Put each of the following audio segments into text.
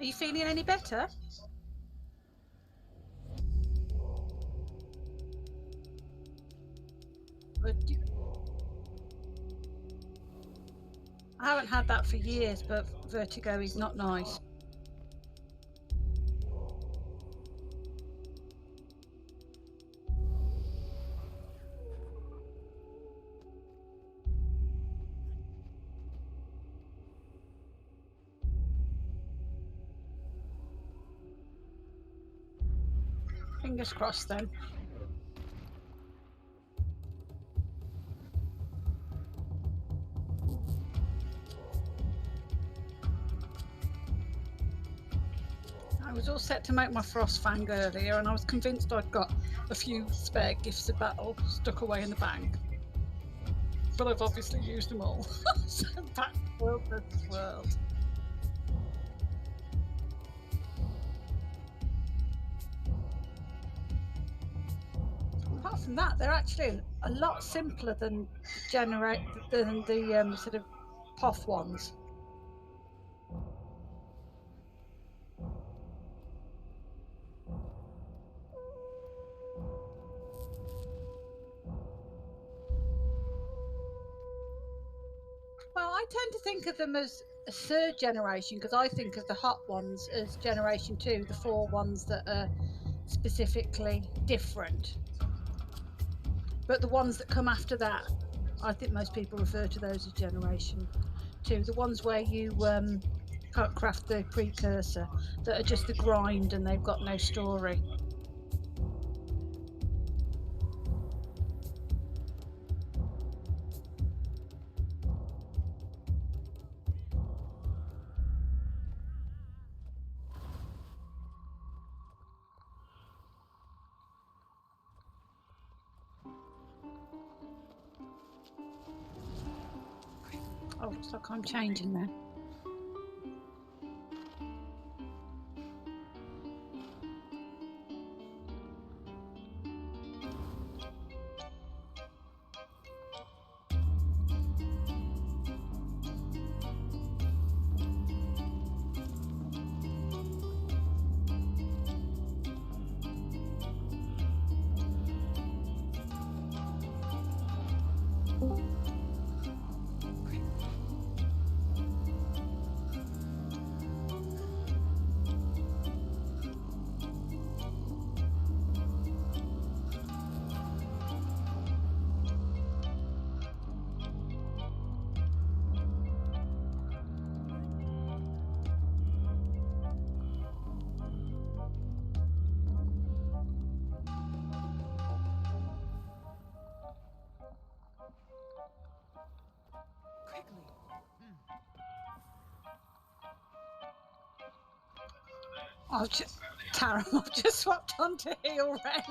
Are you feeling any better? I haven't had that for years, but vertigo is not nice. Fingers crossed then. I was all set to make my frost fang earlier, and I was convinced I'd got a few spare gifts of battle stuck away in the bank. But I've obviously used them all. So back to world versus world. Apart from that, they're actually a lot simpler than the sort of POF ones. Well, I tend to think of them as a third generation because I think of the hot ones as generation 2, the 4 ones that are specifically different. But the ones that come after that, I think most people refer to those as generation 2. The ones where you can't craft the precursor, that are just the grind and they've got no story. Oh, looks like I'm changing there. Tara, I've just swapped onto heel Ren.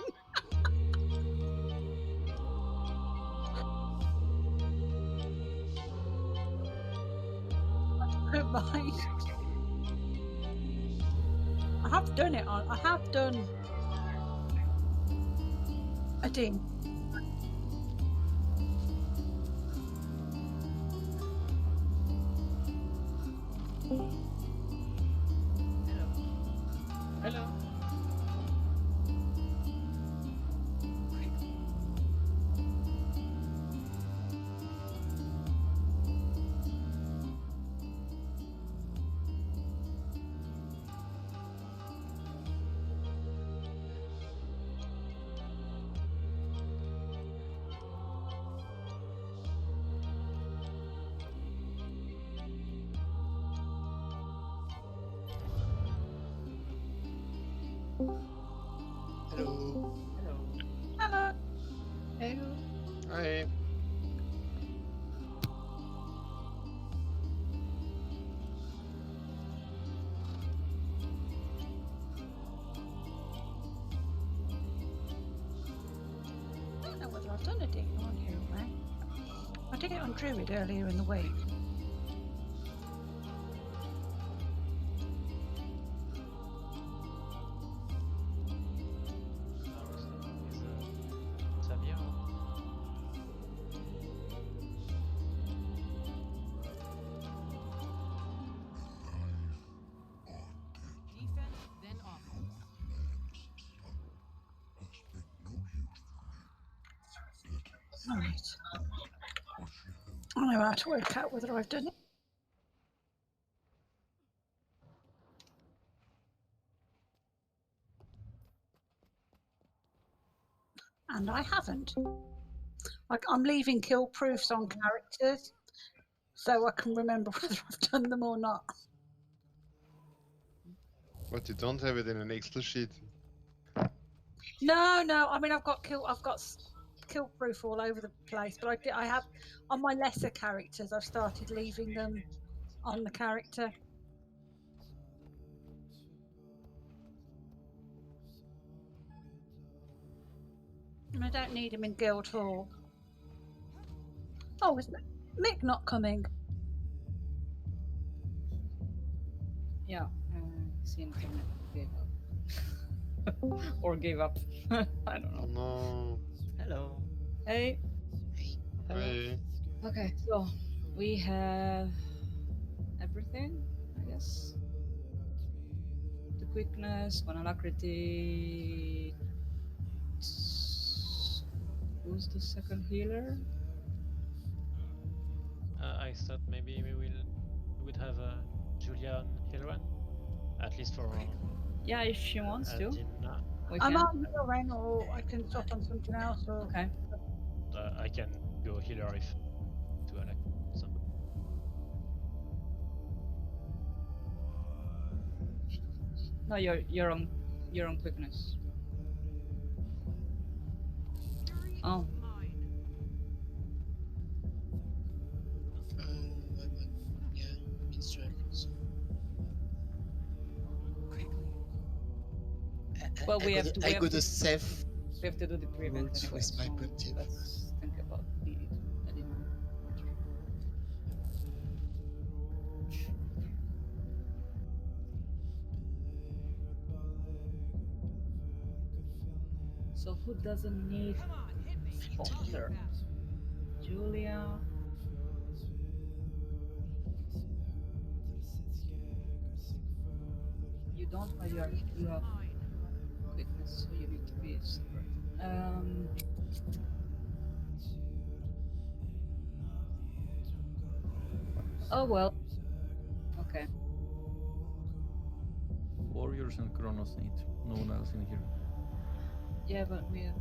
Don't mind. I have done it on. I have done a ding. Hello. Hello. Hello. Hello. Hi. I don't know whether I've done a ding on heel Ren. I did it on Druid earlier in the week. Ça vient. Right. I know how to work out whether I've done it. And I haven't. I'm leaving kill proofs on characters so I can remember whether I've done them or not. But you don't have it in an Excel sheet. No, I mean I've got kill proof all over the place, but I have on my lesser characters. I've started leaving them on the character. And I don't need them in Guildhall. Oh, is Mick not coming? Yeah, seems to gave up. Or gave up. I don't know. No. Hello. Hey. Hello. Hey. Okay, so we have everything, I guess. The quickness, one alacrity. Who's the second healer? I thought maybe we would have Julia on Hilran, at least for Yeah, if she wants to. Adina. We I'm can. on Hilaren, or I can swap on something else. Or Okay. I can go healer if to like somebody. No, you're on quickness. Oh. Yeah, instructions. Well, we have to. I go to safe We have to do the prevent route anyway, with my so puntive. let's think about the Adina. So who doesn't need spotter? Julia. You don't, but you have quickness, so you need to be separate. Oh well. Okay. Warriors and Chronos need. No one else in here. Yeah, but we have.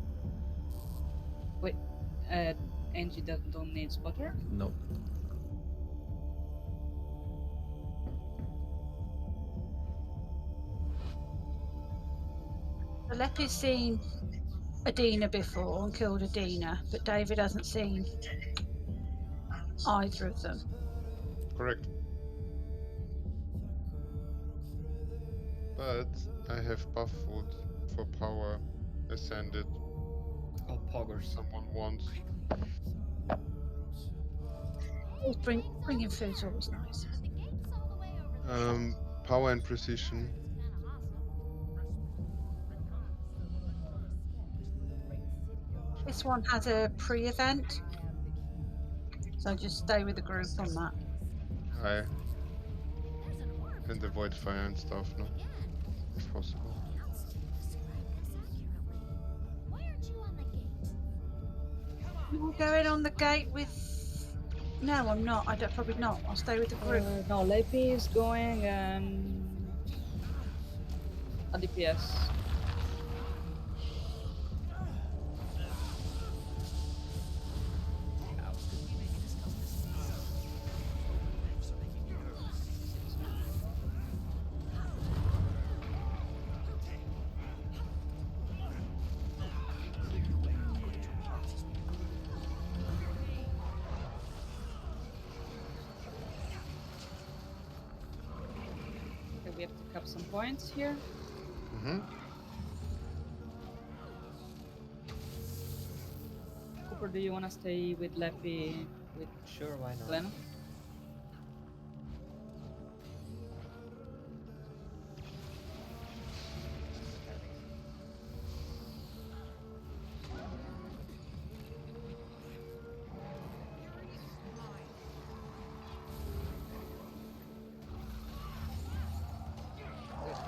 Wait. Angie don't need spotter. No. Lepi's seen Adina before and killed Adina, but David hasn't seen either of them. Correct. But I have buff food for power ascended. Oh, poggers. Someone wants. Bringing food's always nice. Power and precision. This one has a pre-event, so just stay with the group on that. Aye. And avoid fire and stuff, no? If possible. You're going on the gate with... No, I'm not. Probably not. I'll stay with the group. No, Lepi is going and a DPS. We have to cap some points here. Mm-hmm. Cooper, do you want to stay with Lepi with Sure, why not? Glenn?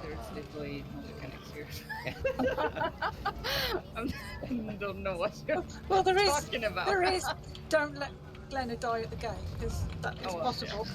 There's literally no mechanics here. don't know what you're Well, there is. talking about. There is. Don't let Glenna die at the gate because that is Oh, well, possible.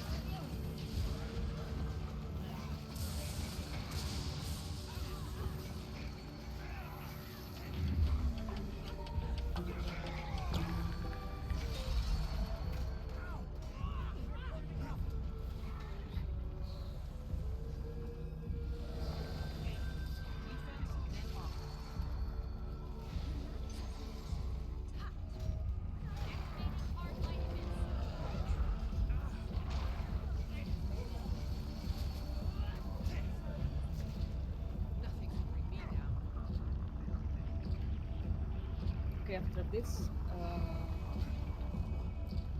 Okay, after this,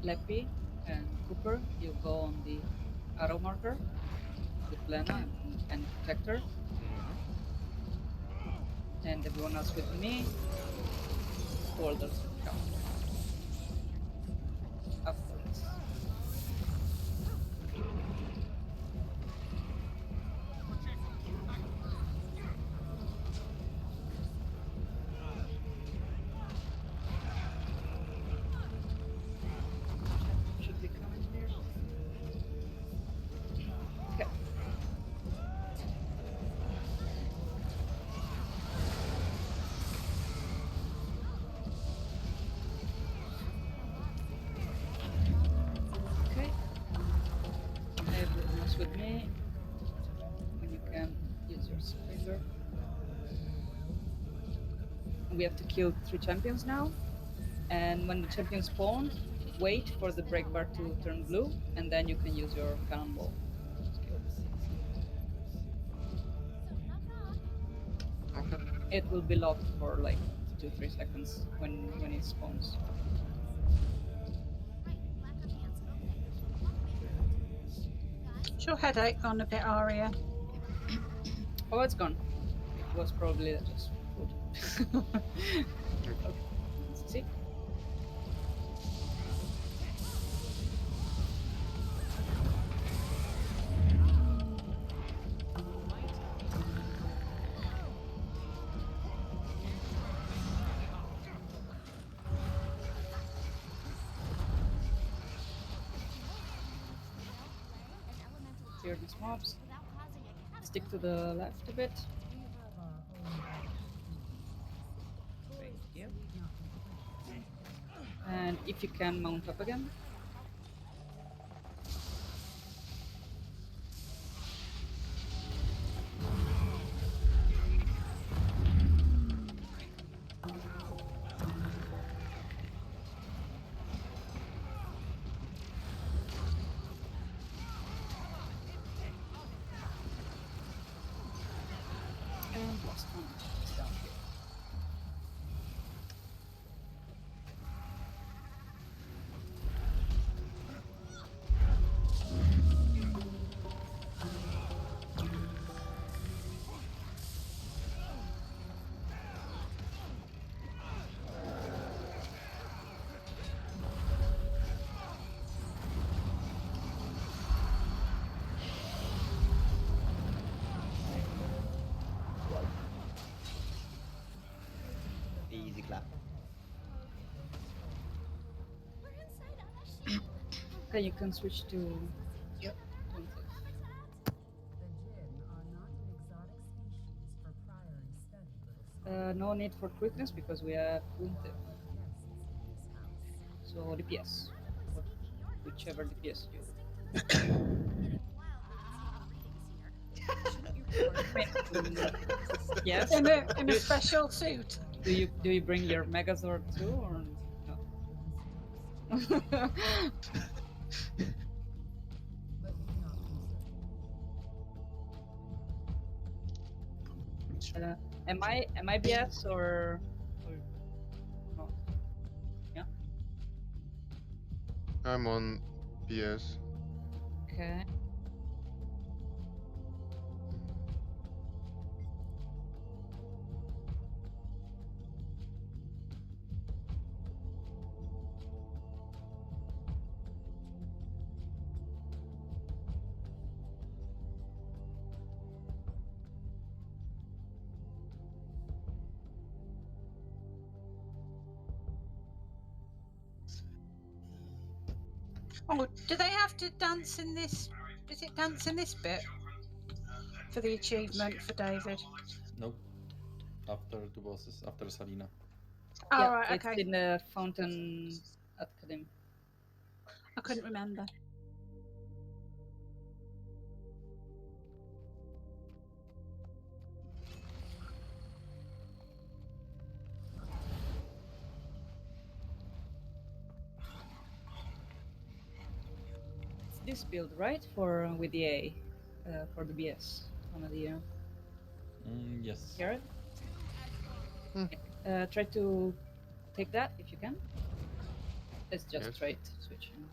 Leppy and Cooper, you go on the arrow marker with Glenna and Protector, and everyone else with me, boulders count. After this. Should be coming here. Okay. Okay. Everyone else with me. And you can use your springer. We have to kill 3 champions now. And when the champion spawns, wait for the break bar to turn blue, and then you can use your cannonball skills. Okay. It will be locked for like 2-3 seconds when it spawns. Is your headache gone a bit, Aria? Oh, it's gone. It was probably just food. Okay. Let's see. Clear these mobs. Stick to the left a bit. Thank you. And if you can, mount up again. And last one is down here. Easy clap. Okay, you can switch to. Yep. No need for quickness because we have Twintive. So DPS. Whichever DPS you. Yes. In a special suit. Do you bring your Megazord too or no? Am I BS or not? Yeah. I'm on PS. Okay. Oh, do they have to dance in this? Is it dance in this bit for the achievement for David? Nope. After two bosses, after Salina. Oh, Yeah, right, it's okay. in the Fountain Academy. I couldn't remember. It's this build, right? For with the A, for the BS. One of the Yes. Garrett. Hmm. Try to take that if you can. It's just Yes. trait switching.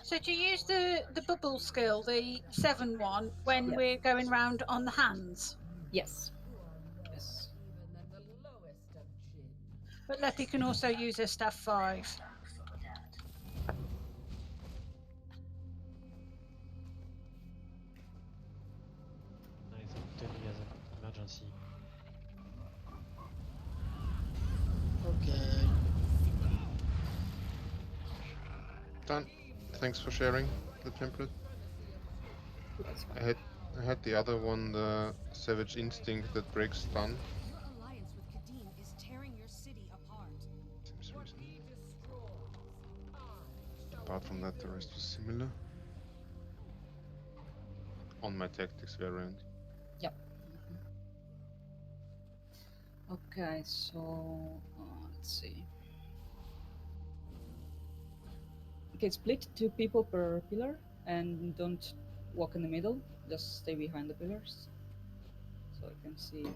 So do you use the bubble skill, the 7-1, when Yes. we're going round on the hands? Yes. Yes. But Leppy can also use her staff 5. I thought Tony has an emergency. Okay. Done. Thanks for sharing the template. That's fine. I had the other one, the Savage Instinct that breaks stun. Your alliance with Kadim is tearing your city apart. Seems reasonable. Apart from that, the rest was similar. On my tactics variant. Yep. Okay, so let's see. Okay, split 2 people per pillar and don't walk in the middle. Just stay behind the pillars, so I can see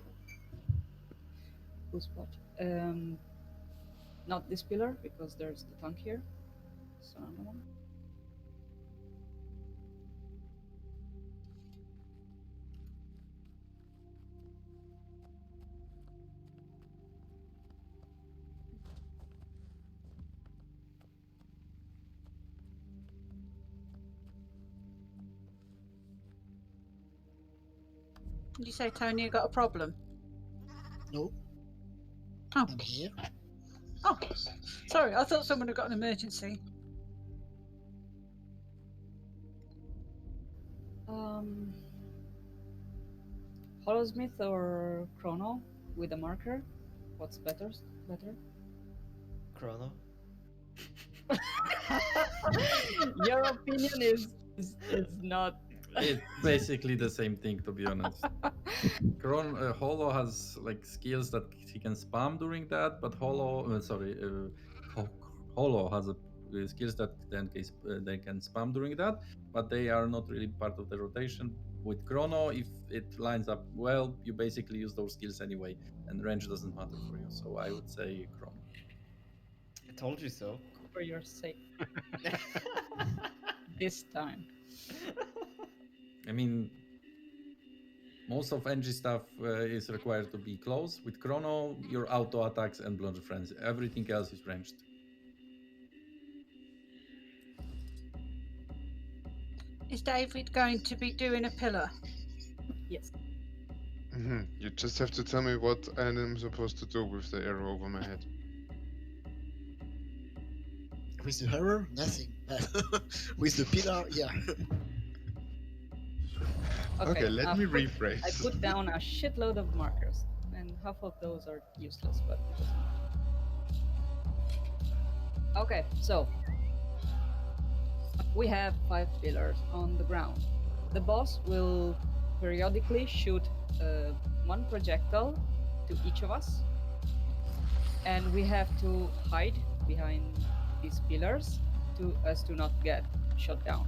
who's what. Not this pillar because there's the tank here. So another one. Did you say Tony got a problem? No, Oh, I'm here. oh, sorry, I thought someone had got an emergency. Holosmith or Chrono with a marker? What's better? Chrono. Your opinion is not. It's basically the same thing, to be honest. Holo has like skills that he can spam during that, but Holo has skills that they can spam during that, but they are not really part of the rotation. With Chrono, if it lines up well, you basically use those skills anyway, and range doesn't matter for you. So I would say Chrono. I told you so. For your sake this time. I mean, most of NG stuff is required to be close. With Chrono, your auto attacks and Blunder Frenzy. Everything else is ranged. Is David going to be doing a pillar? Yes. You just have to tell me what I'm supposed to do with the arrow over my head. With the arrow, nothing. With the pillar, yeah. Okay, let me I rephrase. put down a shitload of markers, and half of those are useless, but it doesn't matter. Okay, so we have 5 pillars on the ground. The boss will periodically shoot 1 projectile to each of us, and we have to hide behind these pillars as to not get shot down.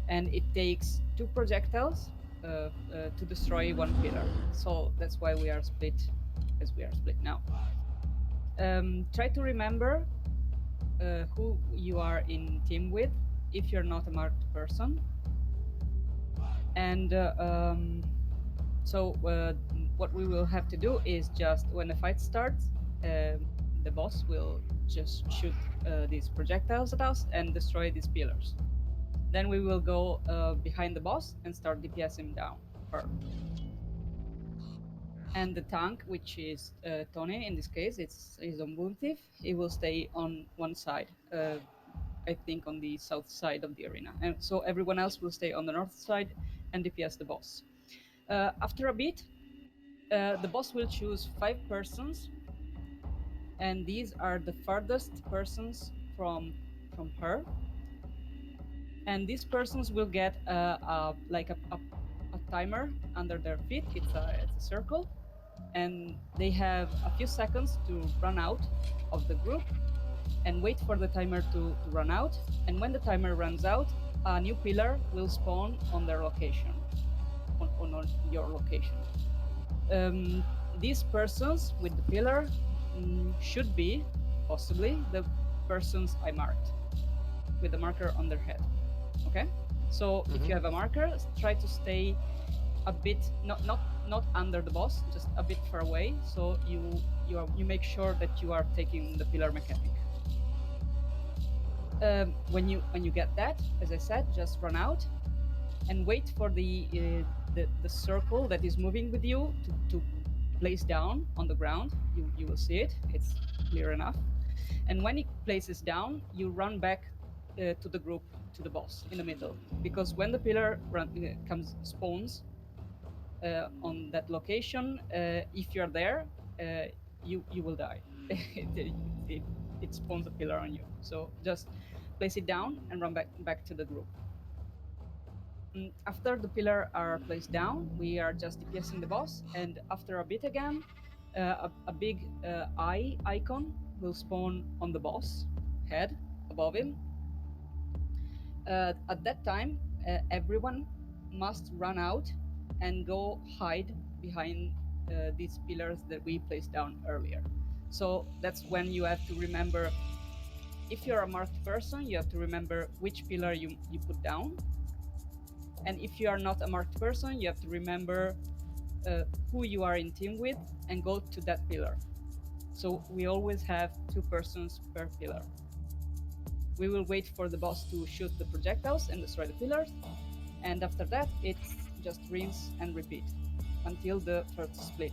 And it takes 2 projectiles to destroy 1 pillar. So that's why we are split as we are split now. Try to remember who you are in team with if you're not a marked person. And what we will have to do is just when the fight starts, the boss will just shoot these projectiles at us and destroy these pillars. Then we will go behind the boss and start DPSing down her. And the tank, which is Tony in this case, is on Boon Thief. He will stay on one side I think, on the south side of the arena. And so everyone else will stay on the north side and DPS the boss. After a bit, the boss will choose 5 persons, and these are the farthest persons from her. And these persons will get like a timer under their feet. It's a circle, and they have a few seconds to run out of the group and wait for the timer to run out. And when the timer runs out, a new pillar will spawn on their location, on your location. These persons with the pillar should be possibly the persons I marked with the marker on their head. Okay, so if you have a marker, try to stay a bit not under the boss, just a bit far away, so you make sure that you are taking the pillar mechanic. When you get that, as I said, just run out and wait for the circle that is moving with you to place down on the ground. You will see it. It's clear enough. And when it places down, you run back to the group, to the boss in the middle, because when the pillar spawns on that location, if you're there, you will die. It spawns a pillar on you. So just place it down and run back to the group. After the pillar are placed down, we are just DPSing the boss, and after a bit again, a big eye icon will spawn on the boss head above him. At that time, everyone must run out and go hide behind these pillars that we placed down earlier. So that's when you have to remember, if you're a marked person, you have to remember which pillar you put down. And if you are not a marked person, you have to remember who you are in team with and go to that pillar. So we always have 2 persons per pillar. We will wait for the boss to shoot the projectiles and destroy the pillars. And after that, it's just rinse and repeat until the first split.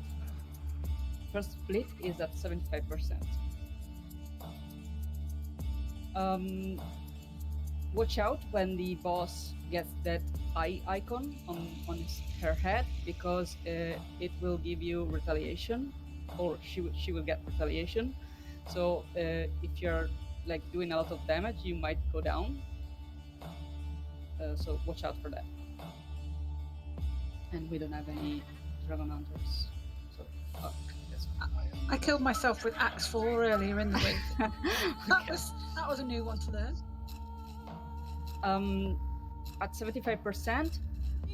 First split is at 75%. Watch out when the boss gets that eye icon on her head, because it will give you retaliation, or she will get retaliation. So if you're like doing a lot of damage, you might go down. So watch out for that. And we don't have any dragon hunters. So that's fine. I killed myself with Axe 4 earlier in the week. that was a new one to learn. At 75%,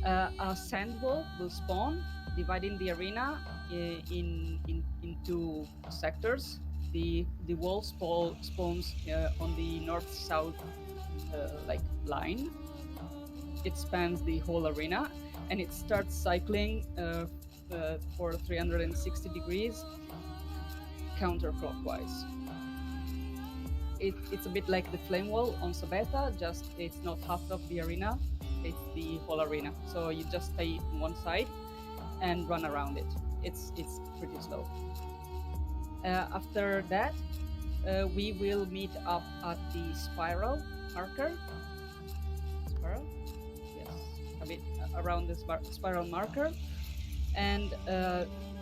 a sand wall will spawn, dividing the arena into sectors. The wall spawns on the north-south line. It spans the whole arena, and it starts cycling for 360 degrees counterclockwise. It's a bit like the flame wall on Sabeta, just it's not half of the arena, it's the whole arena. So you just stay on one side and run around it. It's pretty slow. After that, we will meet up at the spiral marker. Spiral? Yes, a bit around the spiral marker. And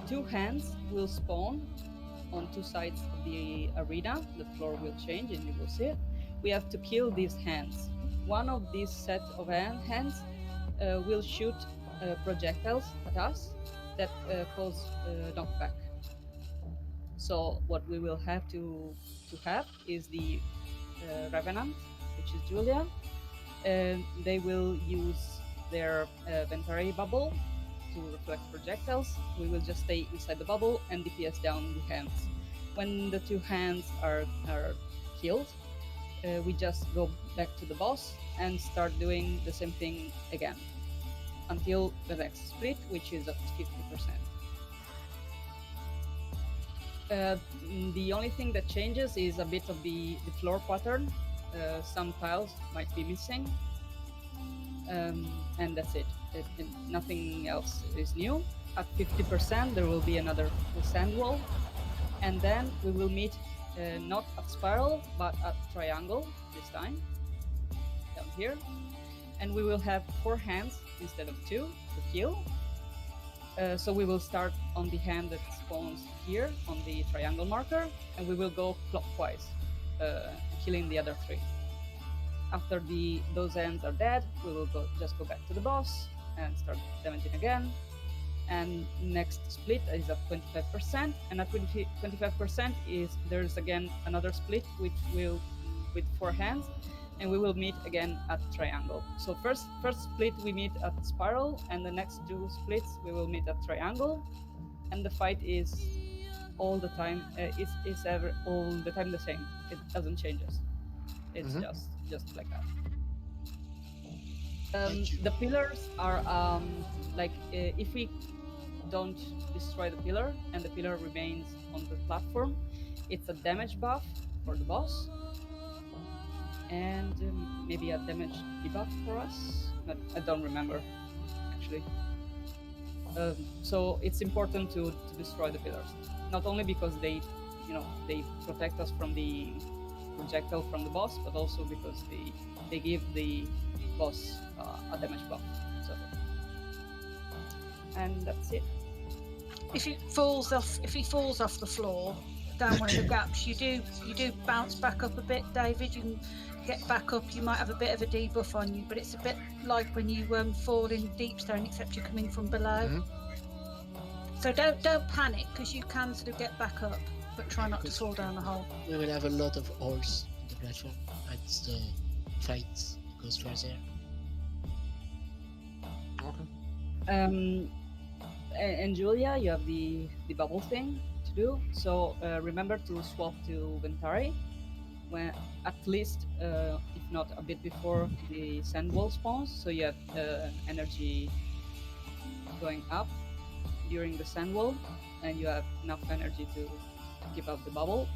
2 hands will spawn on 2 sides of the arena. The floor will change and you will see it. We have to kill these hands. One of these set of hands will shoot projectiles at us that cause knockback. So what we will have to have is the Revenant, which is Julia. They will use their Ventari bubble to reflect projectiles. We will just stay inside the bubble and DPS down the hands. When the 2 hands are killed, we just go back to the boss and start doing the same thing again until the next split, which is at 50%. The only thing that changes is a bit of the floor pattern. Some tiles might be missing, and that's it. Nothing else is new. At 50%, there will be another sand wall, and then we will meet not at spiral, but at triangle this time, down here. And we will have 4 hands instead of 2 to kill. So we will start on the hand that spawns here on the triangle marker, and we will go clockwise, killing the other 3. After those hands are dead, we will just go back to the boss and start damaging again. And next split is at 25%, and at 25% there's again another split with 4 hands, and we will meet again at triangle. So first split we meet at spiral, and the next 2 splits we will meet at triangle, and the fight is all the time all the time the same. It doesn't change. It's just like that. The pillars are if we don't destroy the pillar and the pillar remains on the platform, it's a damage buff for the boss and maybe a damage debuff for us, but I don't remember actually. So it's important to destroy the pillars, not only because they protect us from the projectile from the boss, but also because they give the boss a damage buff. So, and that's it. If he falls off the floor down one of the gaps, you do bounce back up a bit, David. You can get back up. You might have a bit of a debuff on you, but it's a bit like when you fall in deep stone, except you're coming from below. So don't panic, because you can sort of get back up, but try not to fall down the hole. We will have a lot of holes on the platform as the fight goes further. Okay. And Julia, you have the bubble thing to do. So remember to swap to Ventari when at least, if not a bit before the sand wall spawns. So you have energy going up during the sand wall, and you have enough energy to keep up the bubble.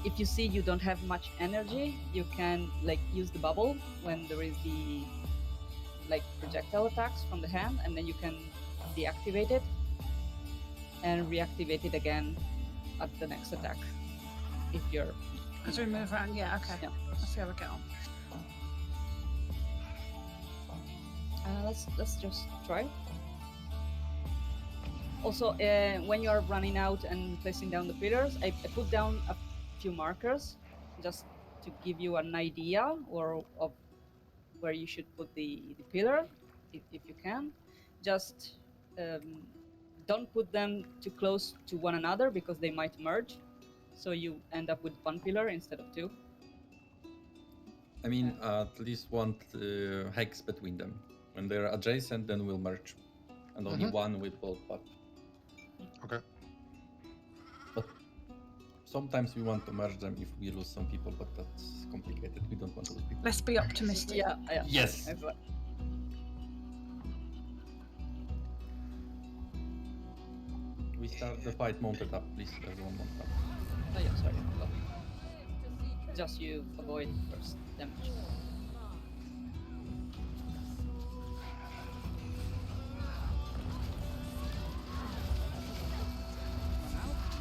If you see you don't have much energy, you can use the bubble when there is the projectile attacks from the hand, and then you can deactivate it and reactivate it again at the next attack. If you're as we move around, yeah, okay. Yeah. Let's see how we get on. Let's just try. Also, when you are running out and placing down the pillars, I put down a few markers just to give you an idea of where you should put the pillar, if you can. Just don't put them too close to one another, because they might merge, so you end up with 1 pillar instead of 2. I mean, at least one hex between them. When they're adjacent, then we'll merge, and only one will both pop. Okay. But sometimes we want to merge them if we lose some people, but that's complicated. We don't want to lose people. Let's be optimistic. Yeah. Yes. Exactly. We start the fight mounted up, please. Everyone mount up. Oh yeah, sorry. Well, just you avoid first damage.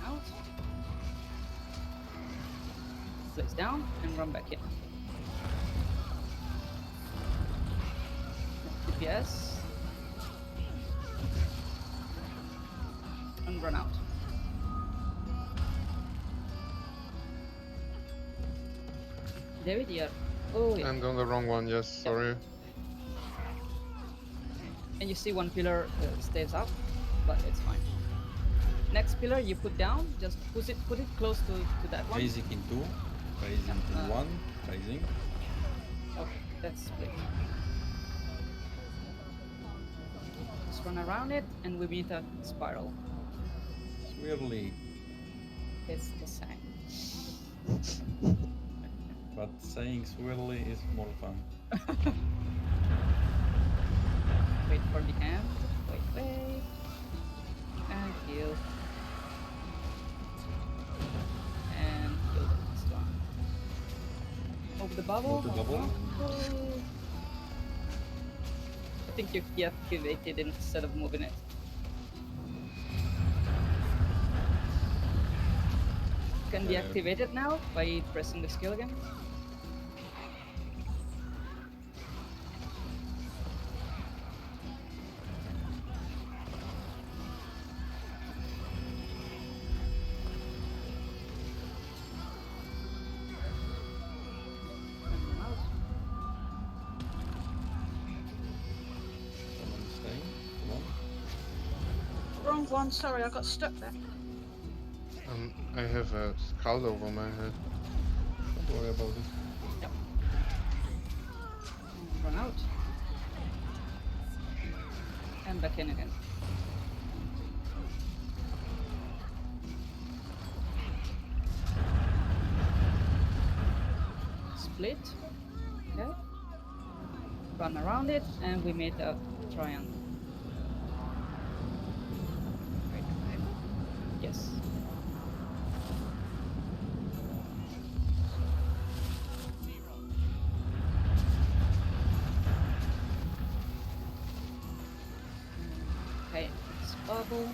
Out. Place down and run back in. DPS. And run out. David, yeah. Oh, yeah. I'm on the wrong one, yes, sorry. And you see 1 pillar stays up, but it's fine. Next pillar you put down, just put it close to that one. Basic in 2, basic in 1, basic. Okay, that's split. Just run around it, and we meet at spiral. Swirly. It's the same. But saying swirly is more fun. Wait for the hand. Wait. And heal. And kill the next one. Move the bubble. Move the bubble. I think you deactivate it instead of moving it. Can deactivate it now by pressing the skill again. And I'm out. Someone is staying. Come on. Wrong one, sorry, I got stuck there. I have a skull over my head. Don't worry about it. And run out. And back in again. Split. Okay. Run around it, and we made a triangle. Right. Yes. Okay, it's bubble.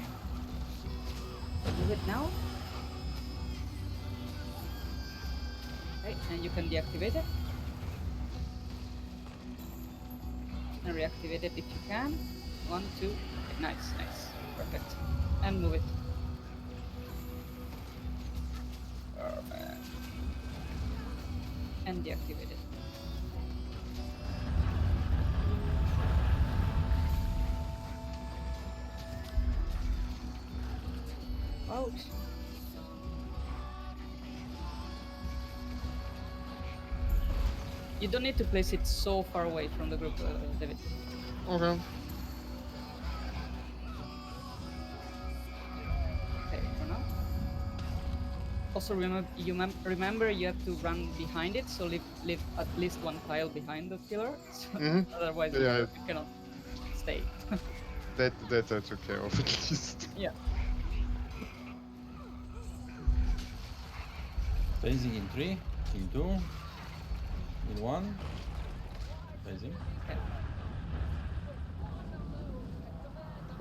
Do it now. Okay, and you can deactivate it. And reactivate it if you can. 1, 2. Okay, nice, nice. Perfect. And move it. Perfect. And deactivate it. Out. You don't need to place it so far away from the group, David. Okay. Okay, for now. Also, remember you have to run behind it, so leave at least one pile behind the killer. So otherwise, Yeah. you cannot stay. That I took care of at least. Yeah. Phasing in 3, in 2, in 1. Phasing. Okay.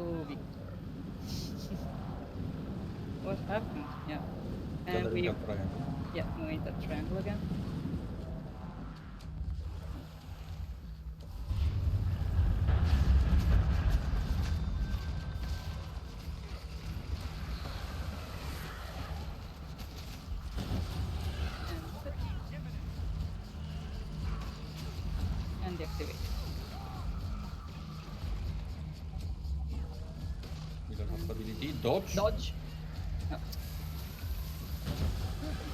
Oh, Victor. What happened? Yeah. And Gathering we, a triangle. yeah, we made that triangle again. And deactivate. We don't have stability. Dodge. Dodge. No.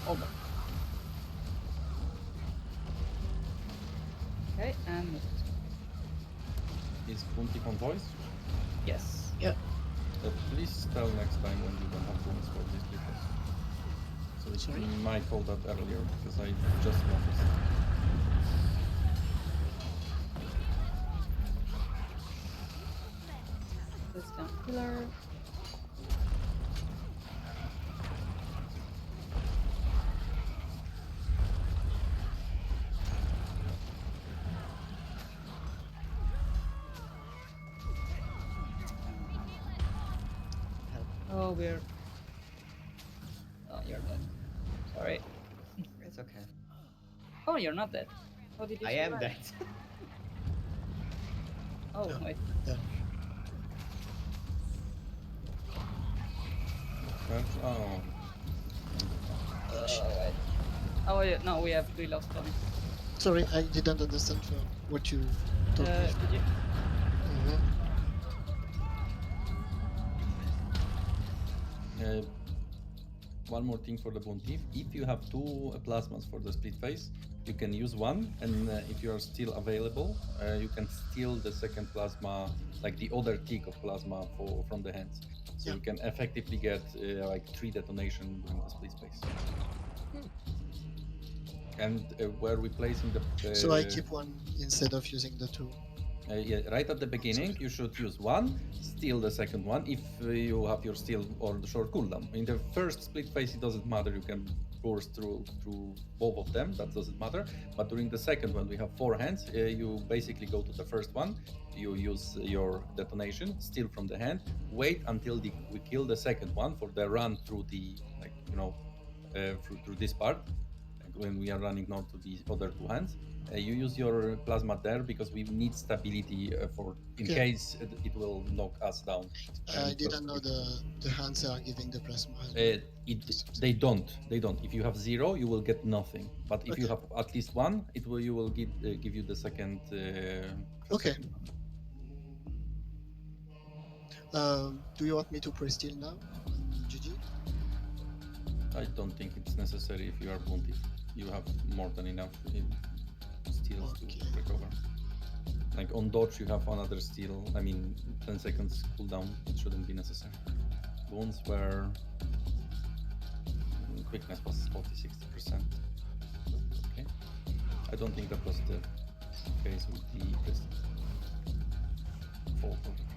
Almost. Okay, and move it. Is Punti on voice? Yes. Yeah. Please tell next time when you don't have points for this because. So it's Sorry? my fault that earlier because I just noticed. This down pillar. Oh, we're. Oh, you're dead. Sorry. It's okay. Oh, you're not dead. How did you I am survive? dead. Oh, Yeah. wait. Done. Oh. Wait. Oh, yeah, no, we lost Tony. Sorry, I didn't understand what you told me. Did you? Mhm. One more thing for the Pontiff. If you have two plasmas for the split phase, you can use one, and if you are still available, you can steal the second plasma, like the other tick of plasma from the hands. So Yeah. you can effectively get like 3 detonation during the split phase. And we're replacing the. So I keep one instead of using the two. Yeah, right at the beginning, you should use one, steal the second one if you have your steal or the short cooldown. In the first split phase, it doesn't matter. You can burst through both of them. That doesn't matter. But during the second one, we have 4 hands. You basically go to the first one. You use your detonation, steal from the hand. Wait until we kill the second one for the run through the through this part. Like when we are running north to the other two hands, you use your plasma there because we need stability for in Okay. case it will knock us down. I because didn't know the hands are giving the plasma as well. they don't. If you have 0, you will get nothing. But if you Okay. have at least 1, you will give you the second. Okay. second one. Do you want me to press still now on GG? I don't think it's necessary if you are wounded. You have more than enough steals Okay. to recover. Like on dodge, you have another steal. I mean, 10 seconds cooldown. It shouldn't be necessary. Wounds were quickness was 40-60%. Okay. I don't think that was the case with the crest. Fault of the crest.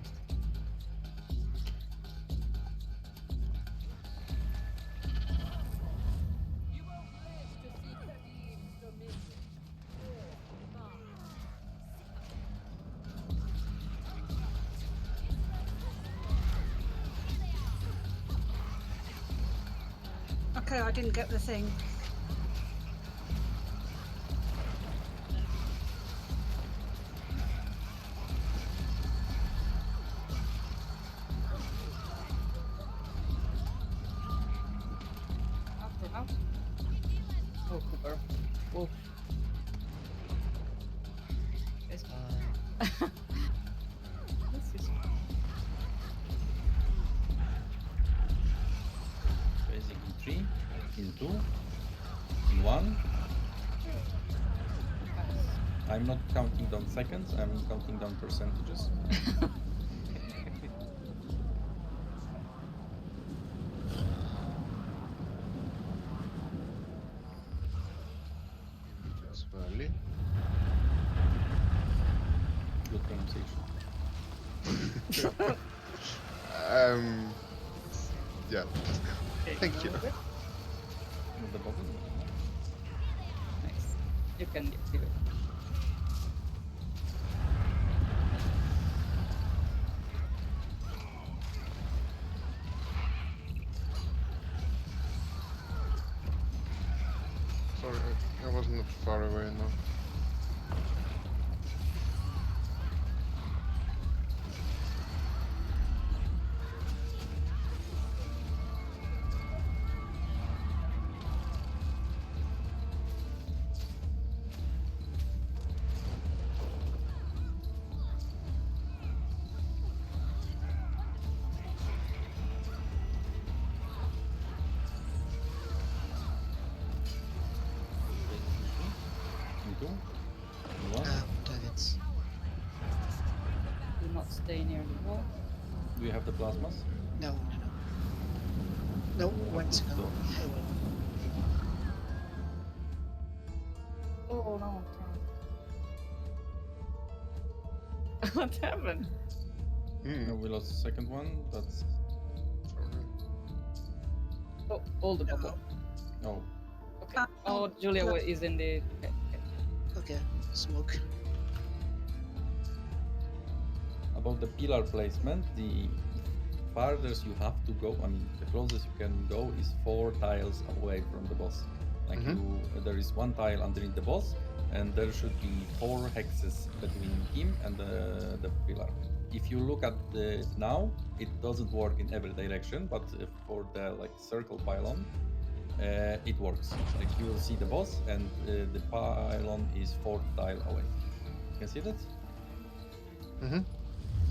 Okay, I didn't get the thing. Out. Oh, Cooper. Oh. Yes. This is Basically 3, in 2, in 1. I'm not counting down seconds, I'm counting down percentages. Just Valley. Good pronunciation. Yeah. Thank you. With the bubble. nice. You can do it. Sorry, I wasn't far away enough. In 2, in 1. Targets. Do not stay near the wall. Do you have the plasmas? No. No, 1 second. So- I will. Oh no. What happened? No, we lost the second one. That's Sorry. Oh, all the bubble. no. Okay. Oh, Julia is in the. Okay. Okay. Smoke. About the pillar placement, the farthest you have to go, I mean, the closest you can go is 4 tiles away from the boss. Like there is 1 tile underneath the boss, and there should be 4 hexes between him and the pillar. If you look at it now, it doesn't work in every direction, but for the like circle pylon, it works. Like you will see the boss, and the pylon is 4th tile away. You can see that?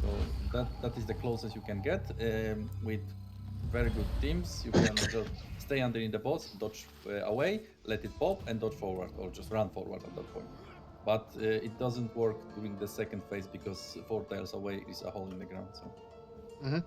So that is the closest you can get. With very good teams, you can just stay underneath the boss, dodge away, let it pop, and dodge forward, or just run forward at that point. But it doesn't work during the second phase because 4 tiles away is a hole in the ground. So.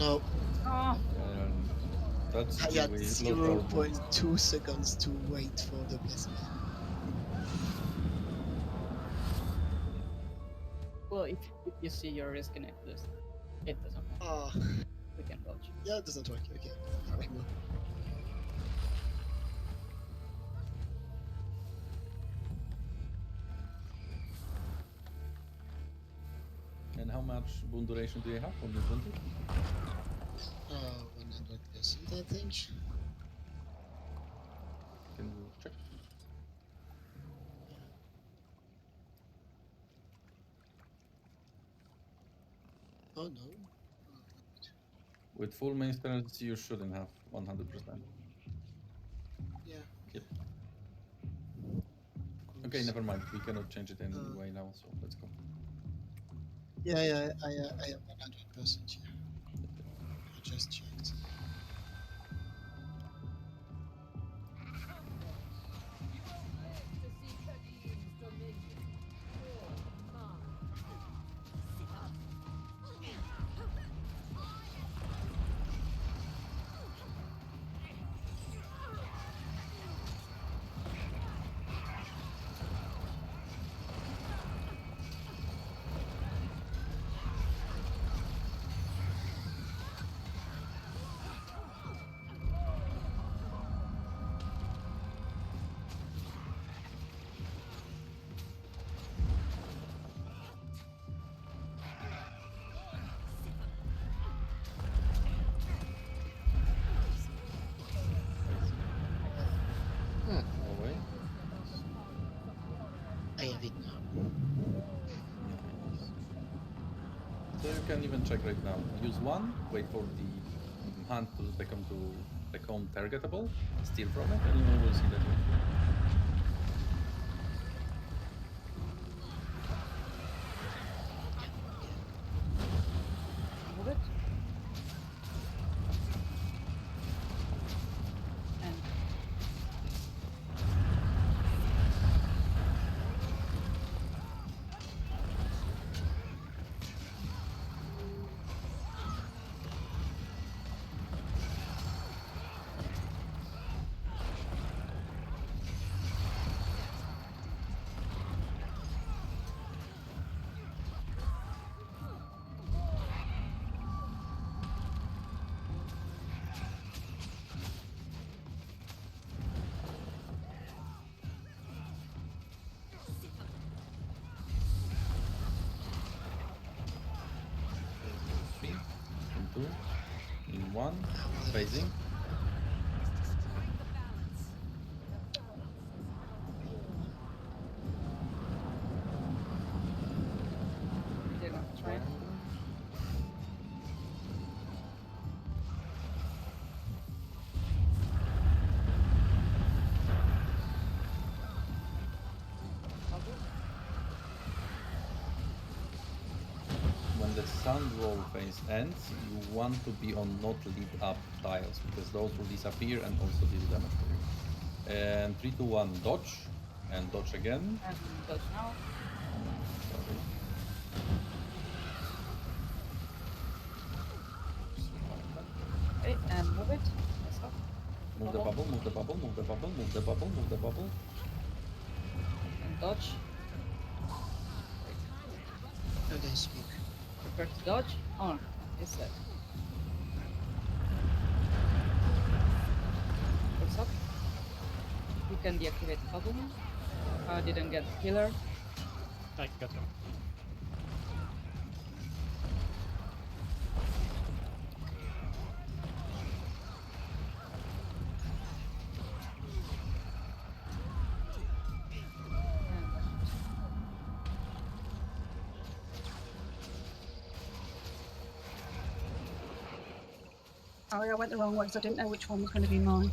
no. Oh, That's I until had we lost our boom. 0.2 seconds to wait for the placement. well, if you see your risk in it, it doesn't matter. Ah, We can dodge. yeah, it doesn't work. Okay, fuck no. And how much boon duration do you have on your boon? 100%, I think. Can you check? Oh no. With full maintenance, you shouldn't have 100%. Yeah. Yep. Of Okay, course. never mind. We cannot change it anyway now, so let's go. Yeah, I am 100% here. I just checked. Go away. I have it now. Nice. So you can even check right now. Use one, wait for the hand to become targetable, steal from it, and you will see that you're free. Move it. And Three, in two, in one, phasing. they're gonna try. When the sun roll phase ends, you want to be on not lit up tiles because those will disappear and also deal damage for you. And 3, 2, 1, dodge, and dodge again. And dodge now. Sorry. Okay, and move it. Yes, up. Move the bubble, move the bubble, move the bubble, move the bubble, move the bubble. And dodge. No, they smoke. Prepare to dodge. On. Is set. What's up? You can deactivate the bubble now. Didn't get killer. I got him. Sorry, I went the wrong way because I didn't know which one was going to be mine.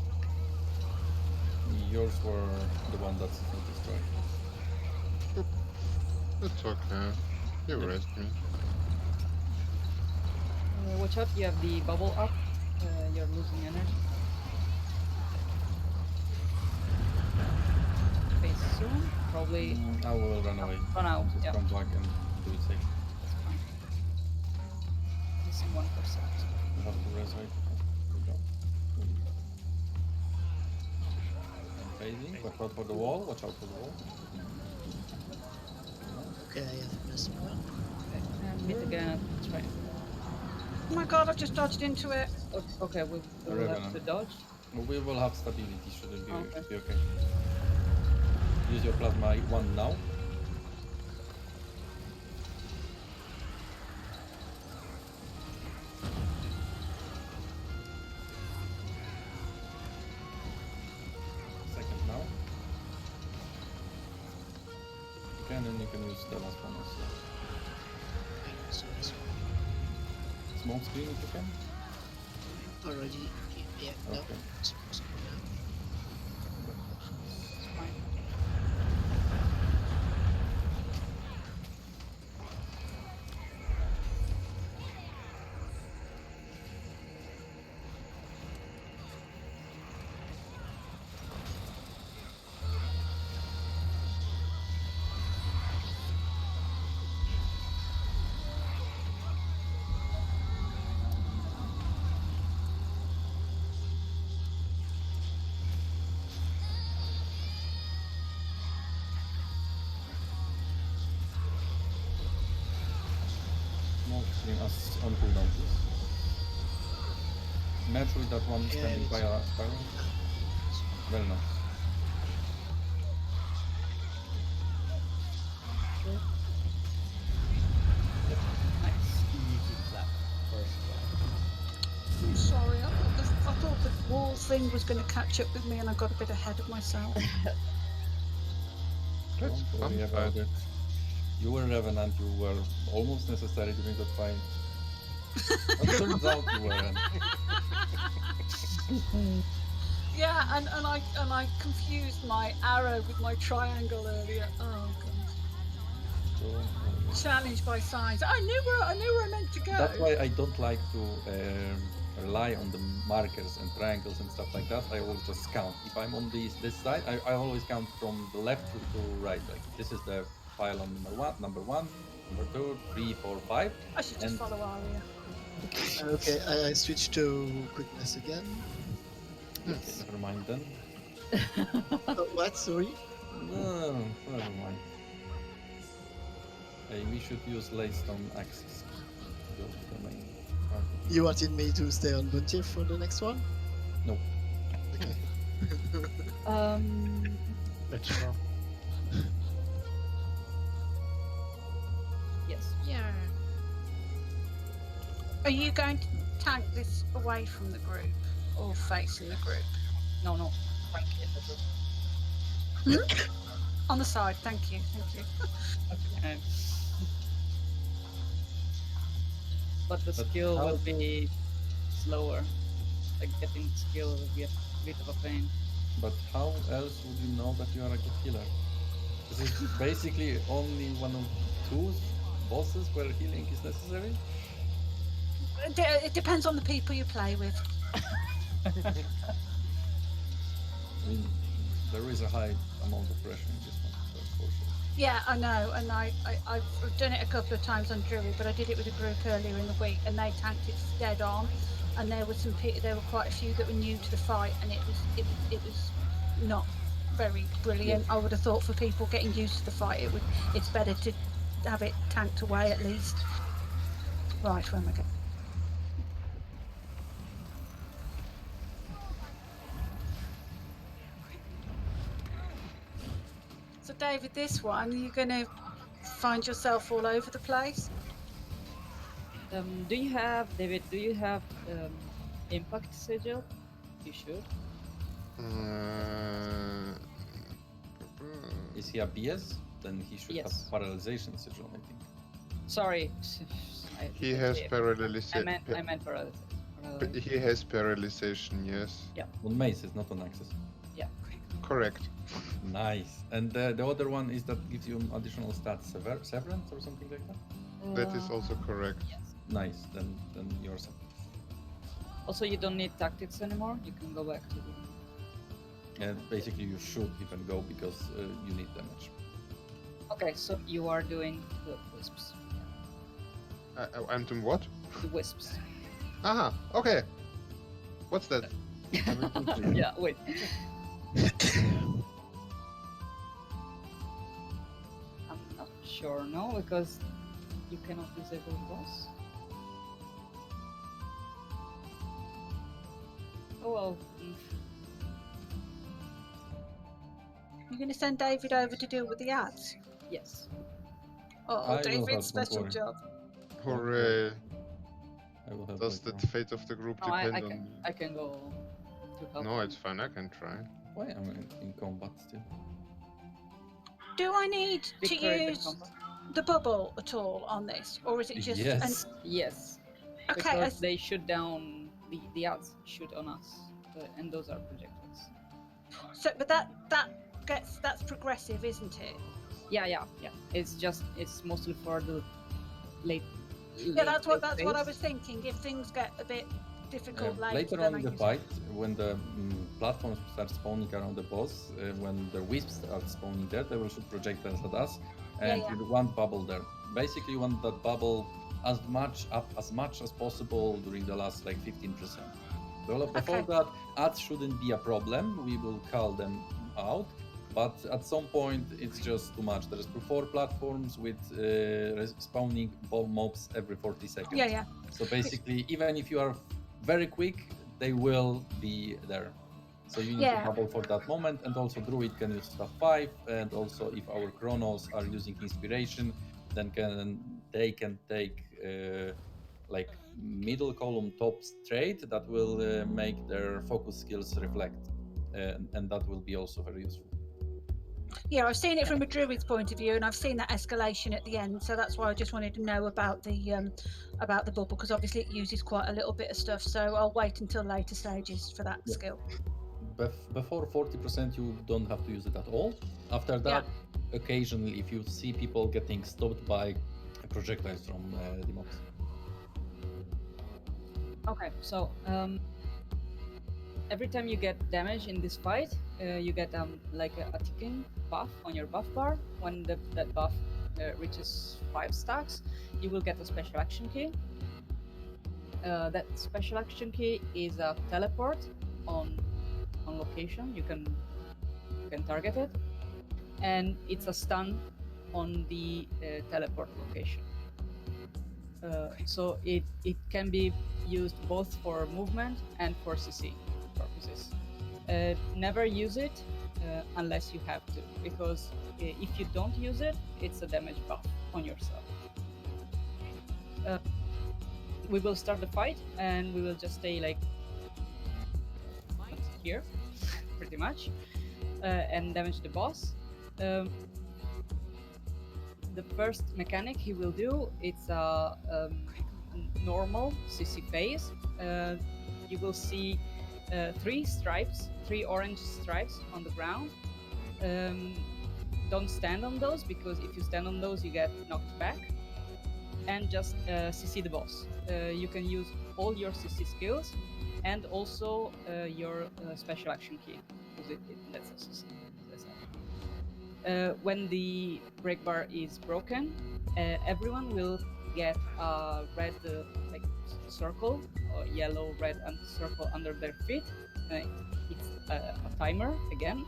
Yours were the one that's not destroyed. It's okay. You Yep. rest me. Watch out, you have the bubble up. You're losing energy. Face soon. Probably I will run away. run out. Just Yeah. come back and do it safe. Missing 1%. You res right. There we go. I'm phasing. Watch out for the wall. Watch out for the wall. Okay, I have missed one. Okay, and meet again. That's right. Oh my god, I've just dodged into it. Okay, we will have Revenant. to dodge. We will have stability. Shouldn't be, Okay. be okay. Use your plasma 1 now. Second now. You can, and you can use the last one also. Okay, so this Smoke screen if you can. one already. Yeah, no. Okay. It's possible now. It's fine. Smoke screen us on cooldown, please. Match with that one Yeah, standing by it's- a spiral. Very nice. Sure. Nice. Easy clap. First clap. I'm sorry, I thought the wall thing was going to catch up with me and I got a bit ahead of myself. That's Don't worry fun. about it. You were Revenant, you were almost necessary during that fight. But turns out you weren't. Yeah, and I confused my arrow with my triangle earlier. Oh god. Don't worry. Challenged by signs. I knew where I meant to go. That's why I don't like to rely on the markers and triangles and stuff like that. I always just count. If I'm on this side, I always count from the left to right. Like this is the pile on number one, number 2, 3, 4, 5. I should just and- follow Aria. Okay, I switched to quickness again. Okay, never mind then. What? Sorry? No, never mind. Hey, we should use Laystone axes to go to the main part. You wanted me to stay on Bunty for the next one? No. Okay. Let's go. Yes. Yeah. Are you going to tank this away from the group or facing the group? No, Frank in the group. On the side, thank you. Okay. But the But skill how- will be slower. Like getting the skill will be a bit of a pain. But how else would you know that you are a good healer? This is basically only one of 2 bosses where healing is necessary. It depends on the people you play with. I mean, there is a high amount of pressure in this one, that's for sure. Yeah, I know, and I've done it a couple of times on Druid, but I did it with a group earlier in the week, and they tanked it dead on, and there were there were quite a few that were new to the fight, and it was not very brilliant. I would have thought for people getting used to the fight, it's better to have it tanked away at least. Right, where am I going? So David, this one, you're going to find yourself all over the place? Do you have, David? Do you have impact sigil? You should. Is he a BS? Then he should Yes. have paralyzation sigil, I think. Sorry. He has I paralysis. meant paralysis. He has paralyzation, yes. On maces, not on axes. Correct. Nice. And the other one is that gives you additional stats, severance or something like that? That is also correct. Yes. Nice. Then you're set. Also, you don't need tactics anymore. You can go back to the. And basically, you should even go because you need damage. Okay, so you are doing the wisps. I'm doing what? The wisps. Aha, okay. What's that? Yeah, wait. I'm not sure, no, because you cannot disable the boss. Oh well. You're going to send David over to deal with the ads? Yes. Oh, I will help, David's don't special worry. job. Hooray. I will help Does later the on. fate of the group No, depend I can go to help. No, him. it's fine, I can try. Why am I in combat still? Do I need to Victory use combat. the bubble at all on this? Or is it just... Yes. Yes. Okay, Because they shoot down the ads shoot on us, and those are projectiles. but that's progressive, isn't it? Yeah. It's mostly for the late. Yeah, that's what I phase. was thinking. If things get a bit difficult later, Later then on I in the use- fight, when the platforms start spawning around the boss, when the wisps start spawning there, they will shoot projectiles at us, and Yeah. you want bubble there. Basically, you want that bubble as much as possible during the last like 15%. Before Okay. that, ads shouldn't be a problem. We will call them out. But at some point, it's just too much. There's 4 platforms with spawning mobs every 40 seconds. Yeah. So basically, even if you are very quick, they will be there. So you need Yeah. to bubble for that moment. And also Druid can use stuff 5. And also if our Chronos are using inspiration, then they can take like middle column top straight. That will make their focus skills reflect. And that will be also very useful. Yeah, I've seen it from a druid's point of view, and I've seen that escalation at the end. So that's why I just wanted to know about the bubble, because obviously it uses quite a little bit of stuff. So I'll wait until later stages for that skill. Before 40%, you don't have to use it at all. After that, occasionally, if you see people getting stopped by projectiles from the mobs. Okay, so every time you get damage in this fight, you get like a ticking buff on your buff bar. When that buff reaches 5 stacks, you will get a special action key. That special action key is a teleport on location. You can target it, and it's a stun on the teleport location. So it can be used both for movement and for CC purposes. Never use it unless you have to, because if you don't use it, it's a damage buff on yourself. We will start the fight, and we will just stay like here, pretty much, and damage the boss. The first mechanic he will do, it's a normal CC phase. You will see 3 orange stripes on the ground. Don't stand on those, because if you stand on those, you get knocked back. And just CC the boss. You can use all your CC skills and also your special action key, because it lets us CC. When the break bar is broken, everyone will get a red like circle, or yellow, red, and circle under their feet. It's a timer again.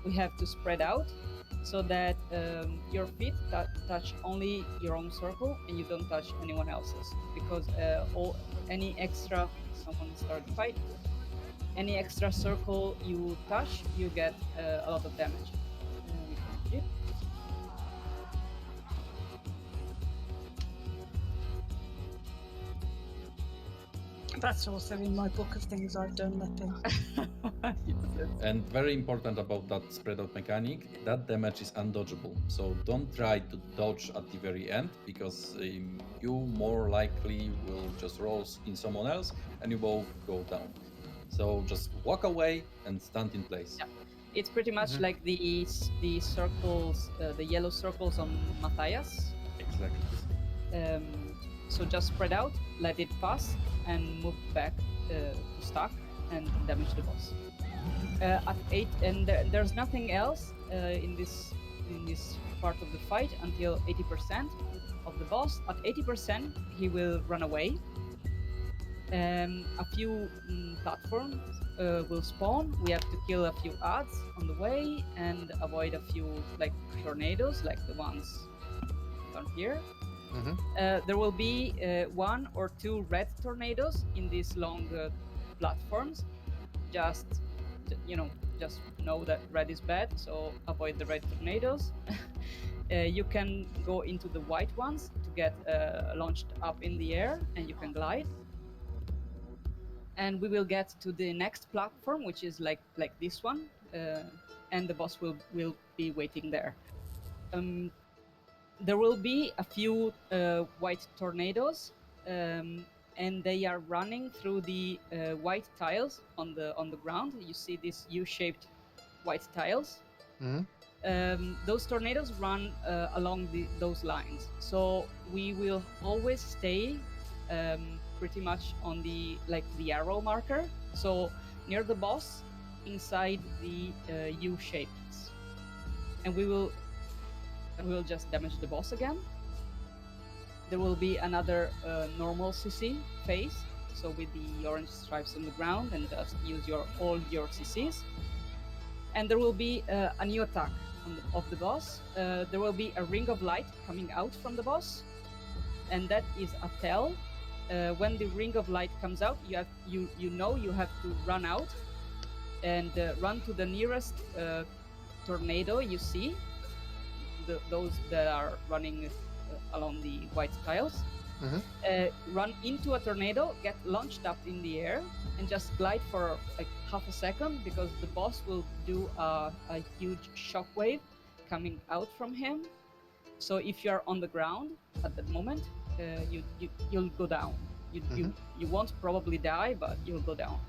We have to spread out so that your feet touch only your own circle and you don't touch anyone else's, because any extra someone start the fight, any extra circle you touch, you get a lot of damage. That's also in my book of things I've done, Lepin. And very important about that spread out mechanic, that damage is undodgeable. So don't try to dodge at the very end, because you more likely will just roll in someone else and you both go down. So just walk away and stand in place. Yeah. It's pretty much like the circles, the yellow circles on Matthias. Exactly. So just spread out, let it pass, and move back to stack and damage the boss. At 8, and there's nothing else in this part of the fight until 80% of the boss. At 80%, he will run away, A few platforms will spawn. We have to kill a few ads on the way and avoid a few like tornadoes, like the ones down here. There will be 1 or 2 red tornadoes in these long platforms. Just just know that red is bad, so avoid the red tornadoes. You can go into the white ones to get launched up in the air, and you can glide. And we will get to the next platform, which is like this one, and the boss will be waiting there. There will be a few white tornadoes, and they are running through the white tiles on the ground. You see these U-shaped white tiles. Those tornadoes run along those lines, so we will always stay pretty much on the arrow marker, so near the boss, inside the U shapes, and we will just damage the boss again. There will be another normal CC phase, so with the orange stripes on the ground, and just use all your CCs. And there will be a new attack of the boss. There will be a ring of light coming out from the boss, and that is a tell. When the ring of light comes out, you have to run out and run to the nearest tornado you see. Those that are running along the white tiles. Run into a tornado, get launched up in the air, and just glide for like half a second, because the boss will do a huge shockwave coming out from him. So if you're on the ground at that moment, you'll go down. You won't probably die, but you'll go down.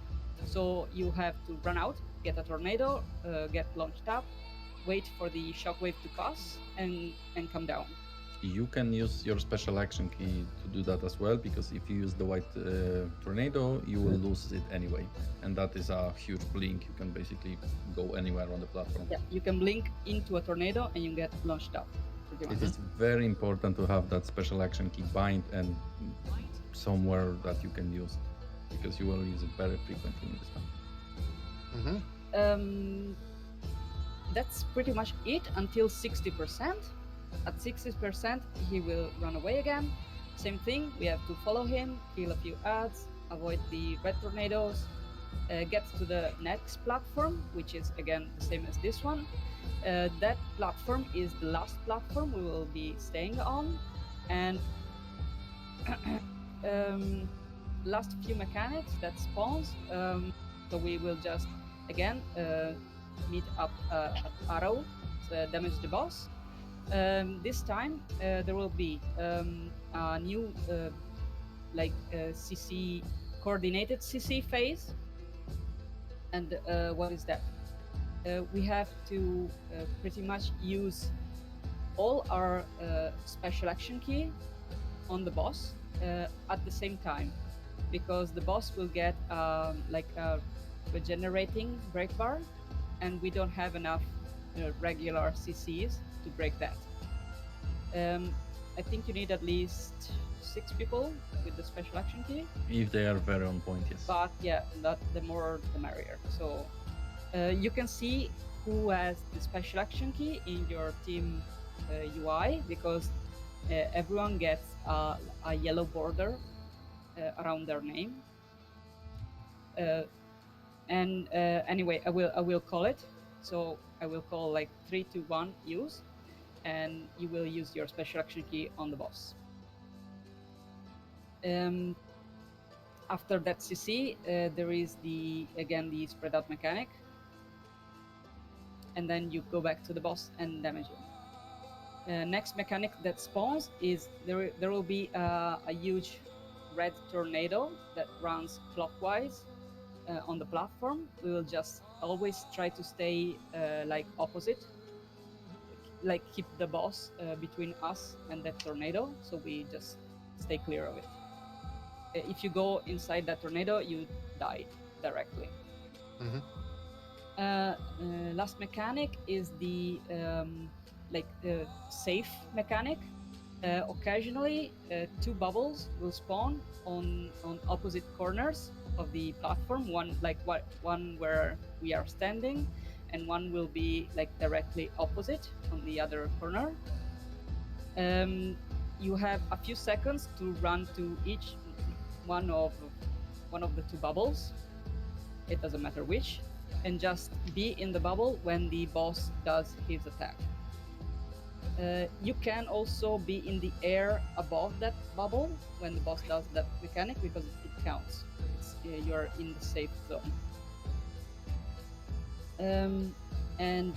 So you have to run out, get a tornado, get launched up, wait for the shockwave to pass, and come down. You can use your special action key to do that as well, because if you use the white tornado, you will lose it anyway, and that is a huge blink. You can basically go anywhere on the platform. Yeah, you can blink into a tornado and you get launched up. It is very important to have that special action key bind and somewhere that you can use it, because you will use it very frequently in this one. That's pretty much it until 60%. At 60%, he will run away again. Same thing, we have to follow him, kill a few ads, avoid the red tornadoes, get to the next platform, which is again the same as this one. That platform is the last platform we will be staying on, and last few mechanics that spawns. So we will just again meet up at Arrow, damage the boss. This time there will be a new CC coordinated CC phase. And what is that? We have to pretty much use all our special action key on the boss at the same time, because the boss will get a regenerating break bar, and we don't have enough regular CCs to break that. I think you need at least 6 people with the special action key. If they are very on point, yes. But yeah, the more the merrier. So you can see who has the special action key in your team UI, because everyone gets a yellow border around their name. Anyway, I will call it. So I will call 3, 2, 1, use, and you will use your special action key on the boss. After that CC, there is the spread out mechanic, and then you go back to the boss and damage him. Next mechanic that spawns is there will be a huge red tornado that runs clockwise on the platform. We will just always try to stay opposite, keep the boss between us and that tornado, so we just stay clear of it. If you go inside that tornado, you die directly. Last mechanic is the safe mechanic. Occasionally, two bubbles will spawn on opposite corners of the platform. One where we are standing, and one will be like directly opposite on the other corner. You have a few seconds to run to each one of the two bubbles. It doesn't matter which, and just be in the bubble when the boss does his attack. You can also be in the air above that bubble when the boss does that mechanic because it counts. You're in the safe zone. And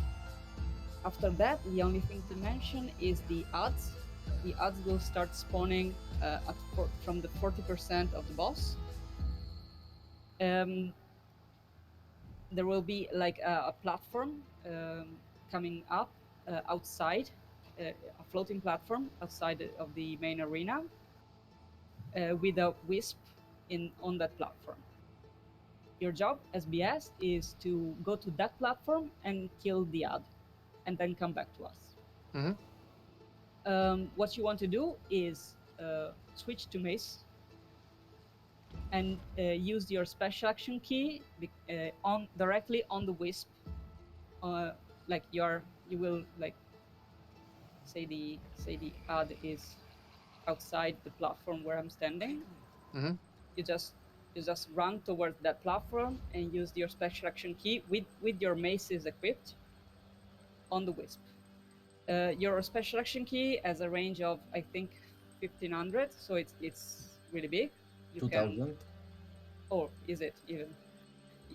after that, the only thing to mention is the odds. The odds will start spawning from the 40% of the boss. There will be like a platform coming up outside, a floating platform outside of the main arena with a wisp on that platform. Your job as BS is to go to that platform and kill the odd, and then come back to us. What you want to do is switch to mace and use your special action key directly on the wisp. Like you will like say the odd is outside the platform where I'm standing. You just run towards that platform and use your special action key with your maces equipped on the wisp. Your special action key has a range of I think 1500, so it's really big. 2000. Oh, is it even?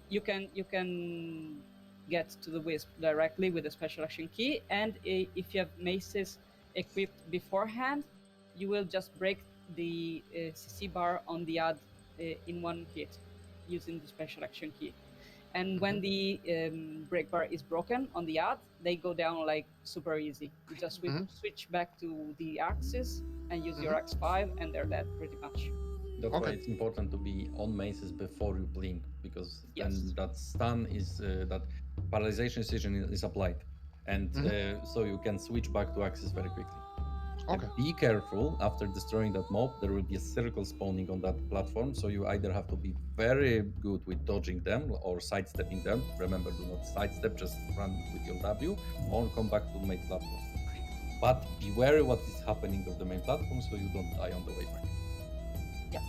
You can get to the wisp directly with a special action key, and if you have maces equipped beforehand, you will just break the CC bar on the ad in one hit using the special action key. And when the break bar is broken on the ad, they go down like super easy. You just switch back to the axis and use your X5, and they're dead pretty much. That's why it's important to be on maces before you blink, because then that stun is that paralyzation decision is applied, and so you can switch back to axis very quickly. Be careful, after destroying that mob, there will be a circle spawning on that platform, so you either have to be very good with dodging them or sidestepping them. Remember, do not sidestep, just run with your W, or come back to the main platform. But be wary what is happening on the main platform so you don't die on the way back. Yeah,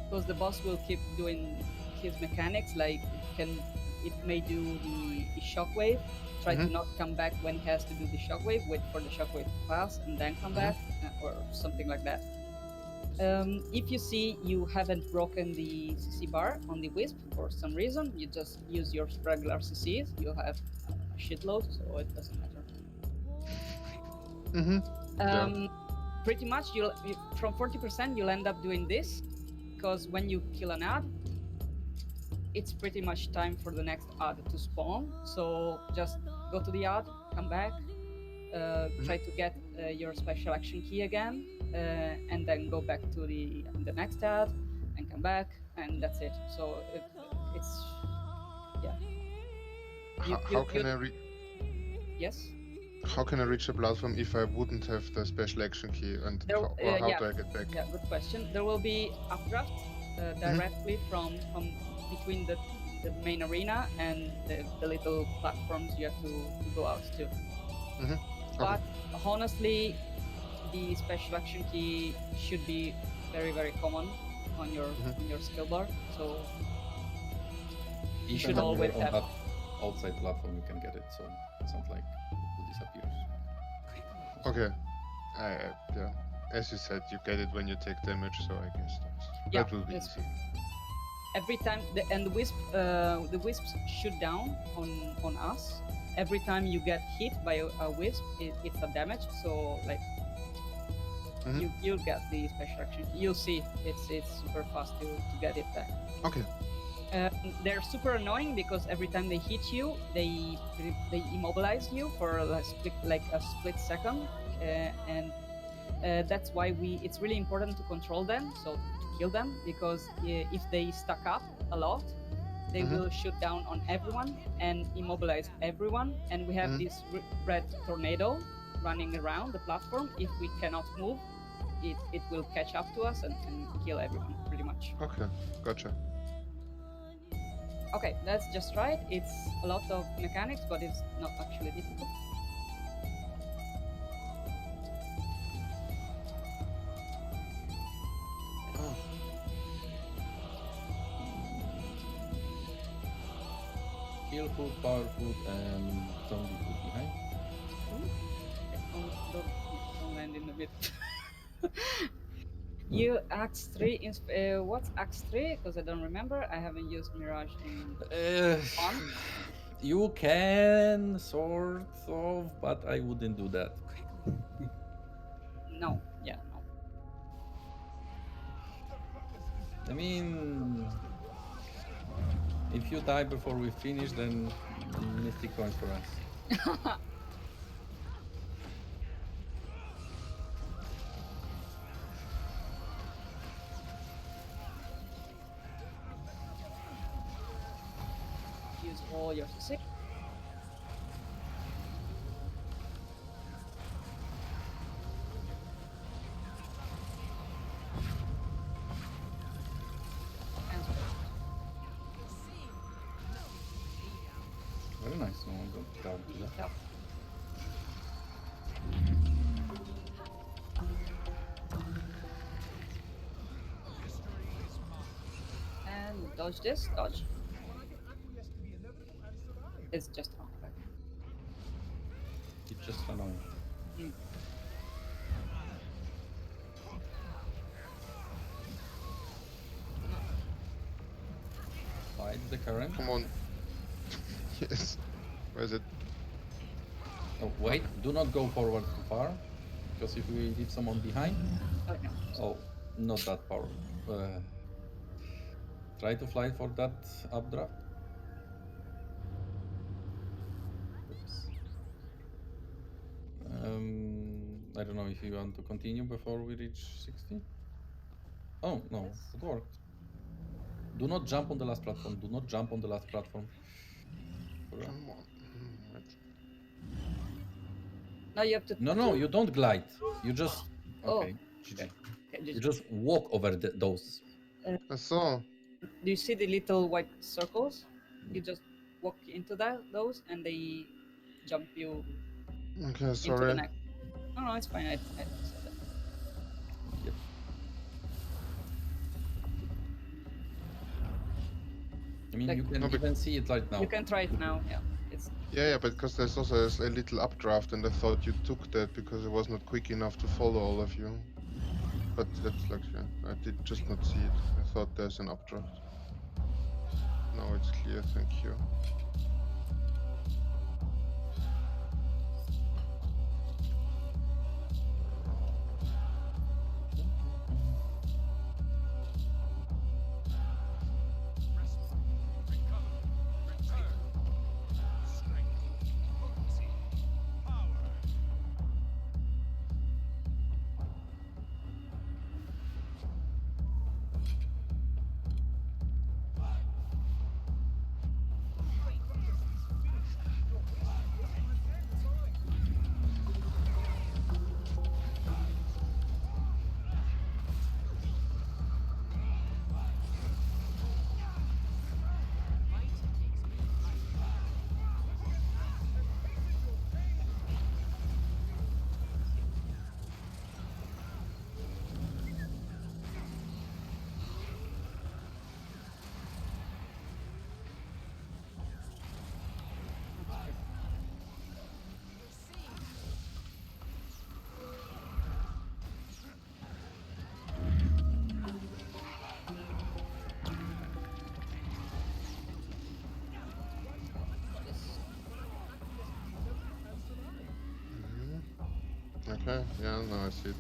because the boss will keep doing his mechanics, like it may do the shockwave, try to not come back when he has to do the shockwave, wait for the shockwave to pass and then come back, or something like that. If you see you haven't broken the CC bar on the wisp for some reason, you just use your regular CCs. You have a shitload, so it doesn't matter. Pretty much, from 40% you'll end up doing this, because when you kill an ad, it's pretty much time for the next ad to spawn. So just go to the ad, come back, try to get your special action key again, and then go back to the next ad and come back, and that's it. So it's How can I Yes? How can I reach the platform if I wouldn't have the special action key, and how do I get back? Yeah, good question. There will be updraft directly from between the main arena and the little platforms you have to go out to. But honestly, the special action key should be very, very common on your skill bar. So you should always have that outside platform. You can get it, so it's not like it disappears. Okay. Yeah. As you said, you get it when you take damage, so I guess that will be easy. Every time the wisps shoot down on us. Every time you get hit by a wisp, it's a damage. So like you'll get the special action. You'll see it's super fast to get it back. Okay. They're super annoying because every time they hit you, they immobilize you for a split second, and that's why it's really important to control them, so to kill them, because if they stack up a lot, they will shoot down on everyone and immobilize everyone. And we have this red tornado running around the platform. If we cannot move, it will catch up to us and kill everyone, pretty much. Okay, gotcha. Okay, let's just try it. It's a lot of mechanics, but it's not actually difficult. Heal food, power food, and zombie food behind. Okay, don't land in the middle. You Axe 3, what's Axe 3? Because I don't remember. I haven't used Mirage in months. You can, sort of, but I wouldn't do that. No, yeah, no. I mean, if you die before we finish, then mystic coins for us. Use all your physics. And Very nice. No, I don't doubt that. yep. And dodge this, dodge. It's just okay. It's just annoying. Mm. Fight the current. Come on. Yes. Where is it? Oh, wait, do not go forward too far, because if we leave someone behind, Okay. oh, not that far. Try to fly for that updraft. Oops. I don't know if you want to continue before we reach 60. Oh, no, Yes. it worked. Do not jump on the last platform. Do not jump on the last platform. Forgot. Come on. Wait. Now you have to. No, you don't glide. You just Oh, okay. GG. okay. Okay, You just walk over those. I saw. do you see the little white circles? You just walk into those, and they jump you Okay, into the sorry. next. No, it's fine. I said that. Yep. I mean, Like- you can No, but- even see it right now. You can try it now. Yeah, it's Yeah, but because there's also a little updraft, and I thought you took that because it was not quick enough to follow all of you. But that's like, yeah, I did just not see it. I thought there's an updraft. Now it's clear, thank you. Okay, yeah, now I see it.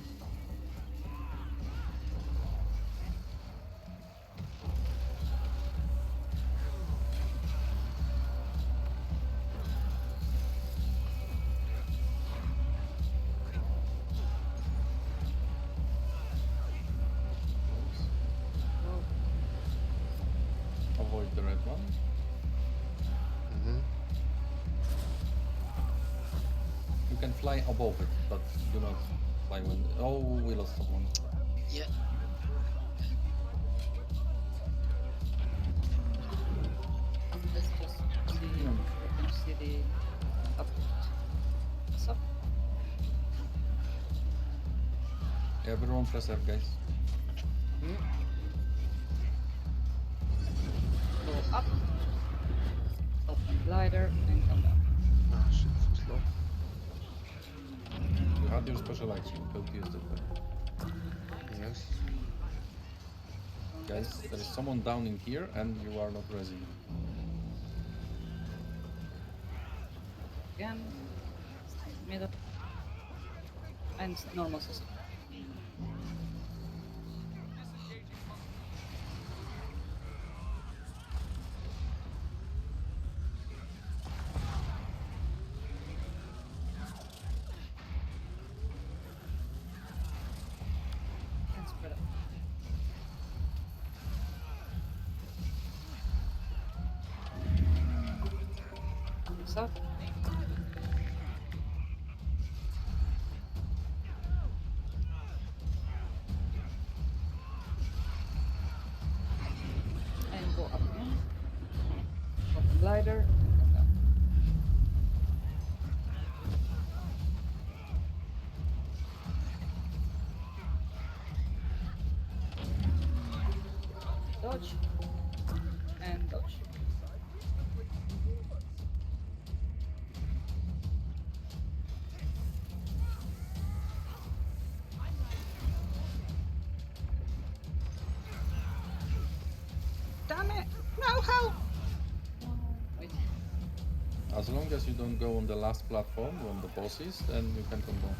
Avoid the red one. Mm-hmm. You can fly above it, but do not fly when. Oh, we lost someone. Yeah. Let's just see. Hmm. Let them see the up. What's up? Everyone press F, guys. Go up. Open glider and come down. Ah, shit, so slow. You had your special action. Hope you used it well. Yes. Guys, there is someone down in here, and you are not resing. Again. Stay in the middle. And normal CC. And spread out. This up. And go up again. Open glider and come down. Dodge. And dodge. Damn it! No help! Wait. As long as you don't go on the last platform when the boss is, then you can come down.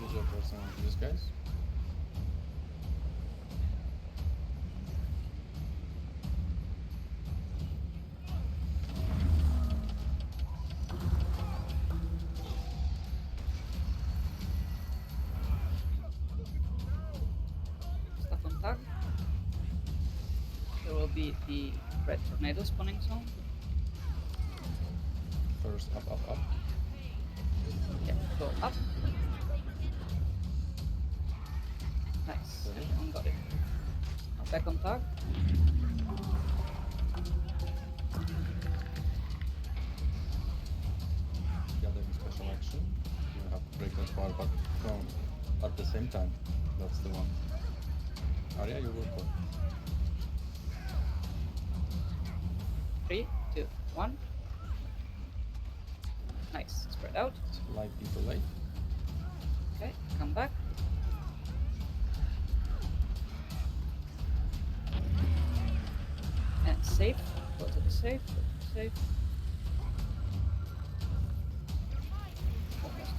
Use your personal use, guys. Stuck on tag. There will be the red tornado spawning zone. First, up, up, up. Yeah, go up. Nice. Ready? Everyone got it. Now back on tag. Gathering special action. You have to break that bar, but come at the same time. That's the one. Arya, you will go. 3, 2, 1. Nice. Spread out. Slightly delayed. Okay, come back. And safe. Go to the safe. Go to the safe. Almost.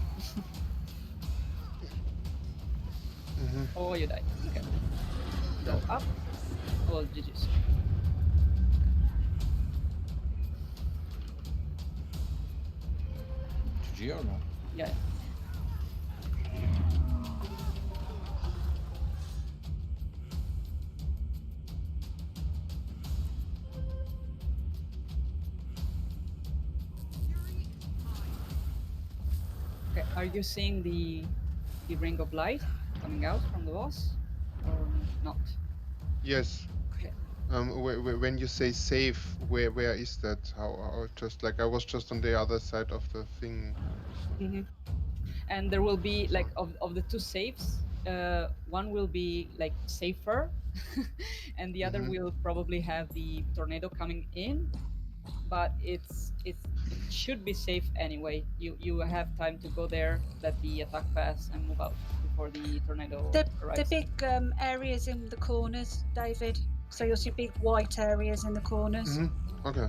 Mm-hmm. Oh, you died. Okay. Go up. Oh, GG's. GG or no? Yeah. Okay, are you seeing the ring of light coming out from the boss or not? Yes. Okay. When you say safe, where is that? How just like I was just on the other side of the thing. And there will be like Sorry. of the two safes, one will be like safer, and the other Mhm. will probably have the tornado coming in, but it should be safe anyway. You have time to go there, let the attack pass, and move out before the tornado The arrives. big areas in the corners, David. So you'll see big white areas in the corners. Mhm. Okay.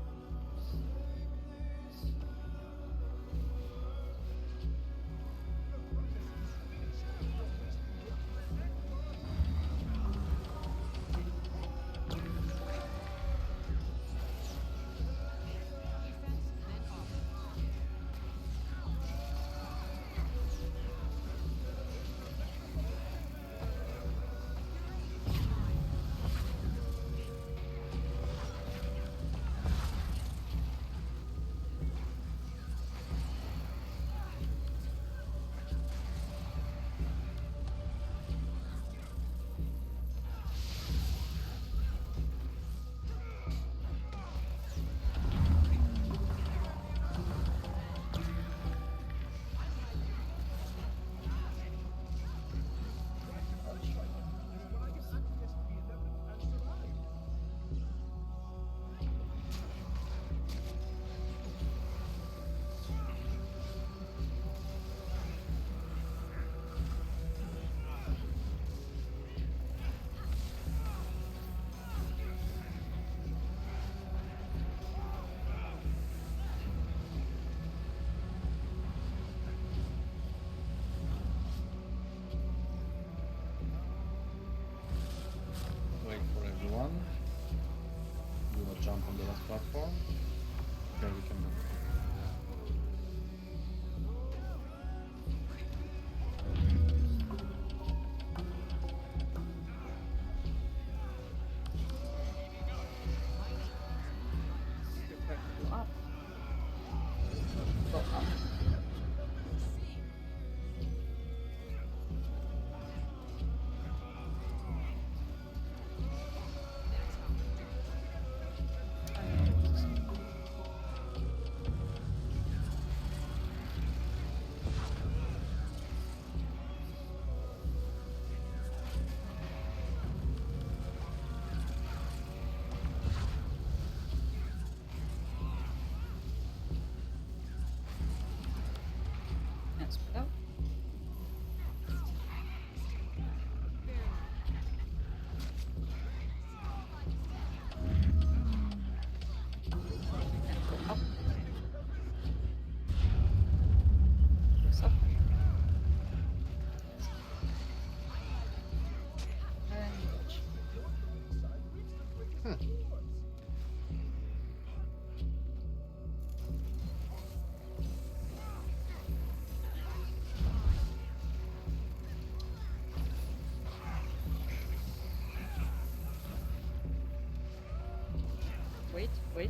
Wait.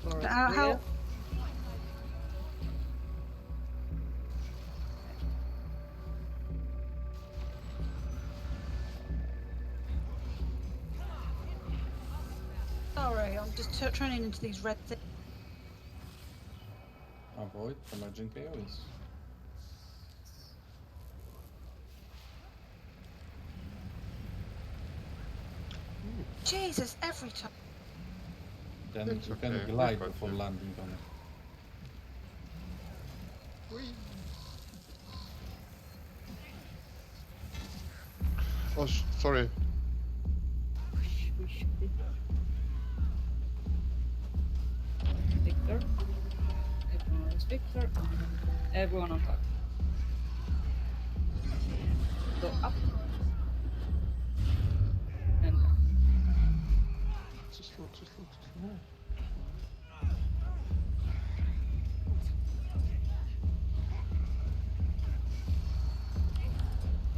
For How? Julia. Sorry, I'm just turning into these red things. Avoid emerging AoEs. Jesus, every time. Then It's you okay, can we glide got before you. landing on it. Oh, sorry. We should be Victor. Everyone is Victor. Everyone on top. Go up. And Too slow, too slow, too slow.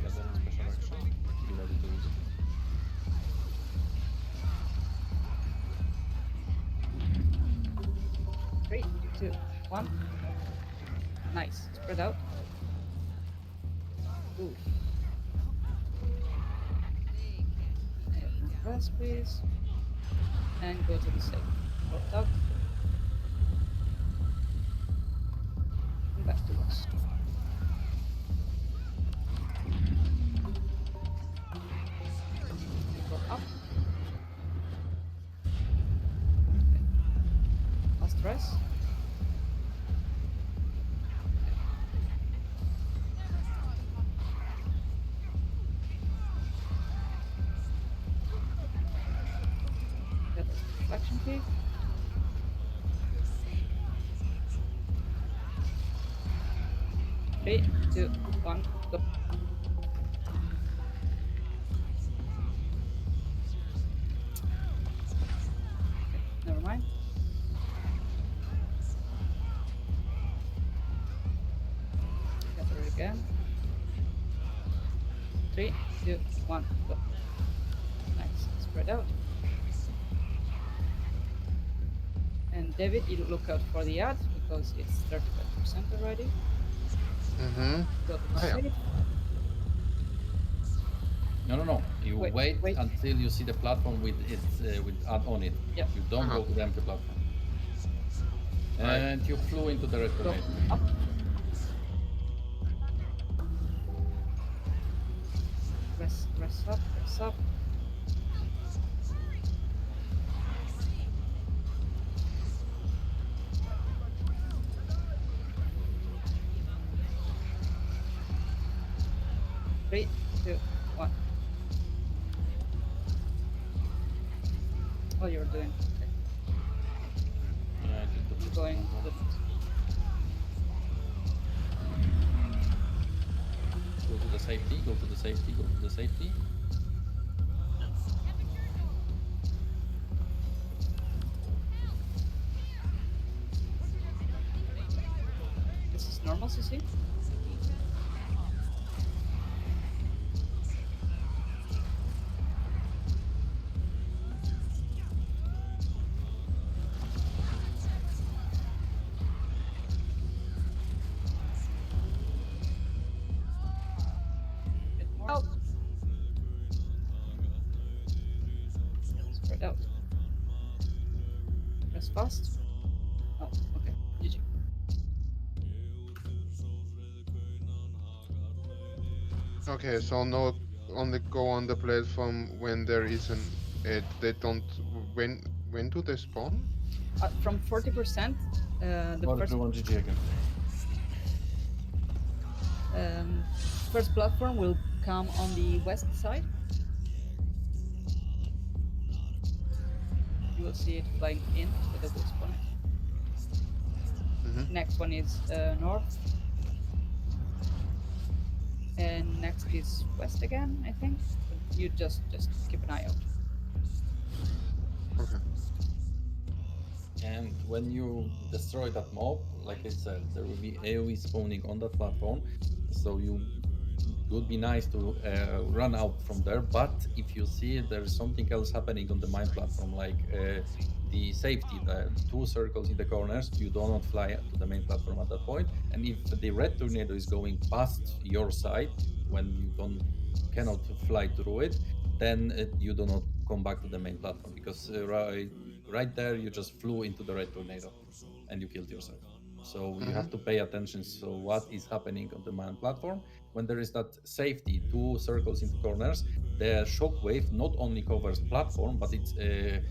Get them in special action. Be ready to use it. three, two, one. Nice. Spread out. Ooh. Rest, please. And go to the safe. Worked out. And back to us. Go up. Okay. Last rest. Get the reflection key. Three, two, one, go. Okay, never mind. Gather it again. Three, two, one, go. Nice. Spread out. And David, you look out for the ads because it's 35% already. Mm-hmm. Go to the I am. safe. No. You Wait, wait, wait. until you see the platform with it with add on it. Yep. You don't Uh-huh. go to the empty platform. Right. And you flew into the red Go grenade. up. Rest up, rest up. Three, two, one. Oh, you're doing. Okay. Yeah, I did the I'm first going. one. Go to the safety, go to the safety, go to the safety. This is normal CC. Bit more. Oh, Spread out. Press fast. Oh, okay. GG. Okay, so no, only go on the platform when there is an ad. They don't. When do they spawn? From 40%, the Or first everyone GG again. first platform will come on the west side. You will see it flying in with a wisp on it. Mm-hmm. Next one is north. And next is west again, I think. But you just keep an eye out. Okay. And when you destroy that mob, like I said, there will be AoE spawning on that platform. So you would be nice to run out from there. But if you see there's something else happening on the mine platform, like the safety, the two circles in the corners, you do not fly to the main platform at that point. And if the red tornado is going past your side when you cannot fly through it, then you do not come back to the main platform, because right there you just flew into the red tornado and you killed yourself. So you have to pay attention. So what is happening on the main platform when there is that safety, two circles into corners? The shockwave not only covers platform, but it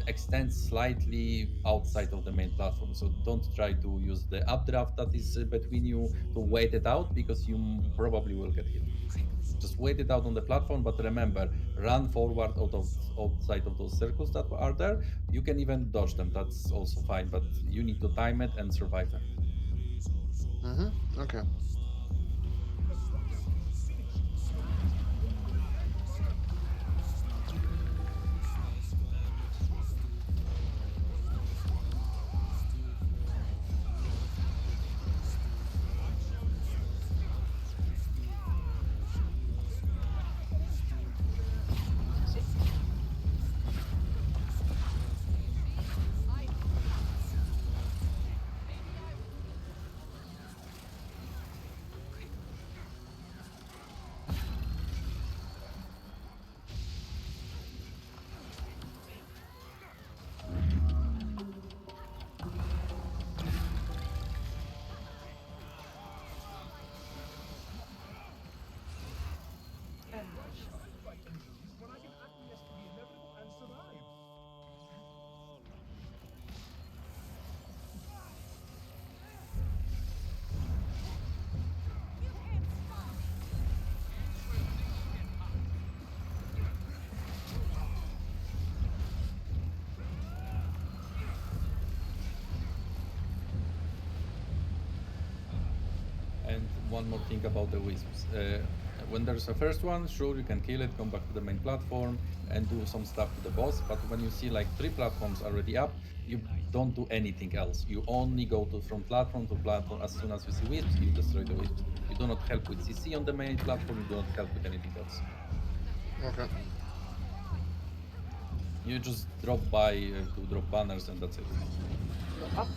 extends slightly outside of the main platform. So don't try to use the updraft that is between you to wait it out, because you probably will get hit. Just wait it out on the platform, but remember, run forward outside of those circles that are there. You can even dodge them, that's also fine, but you need to time it and survive them. Okay. And one more thing about the wisps. When there's a first one, sure, you can kill it, come back to the main platform, and do some stuff to the boss. But when you see like 3 platforms already up, you don't do anything else. You only go from platform to platform. As soon as you see wisps, you destroy the wisps. You do not help with CC on the main platform. You do not help with anything else. Okay. You just drop by to drop banners, and that's it. Go up.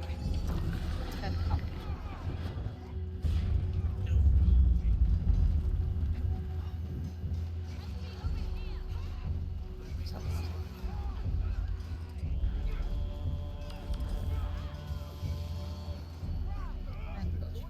Nice. And up. So, and dodge.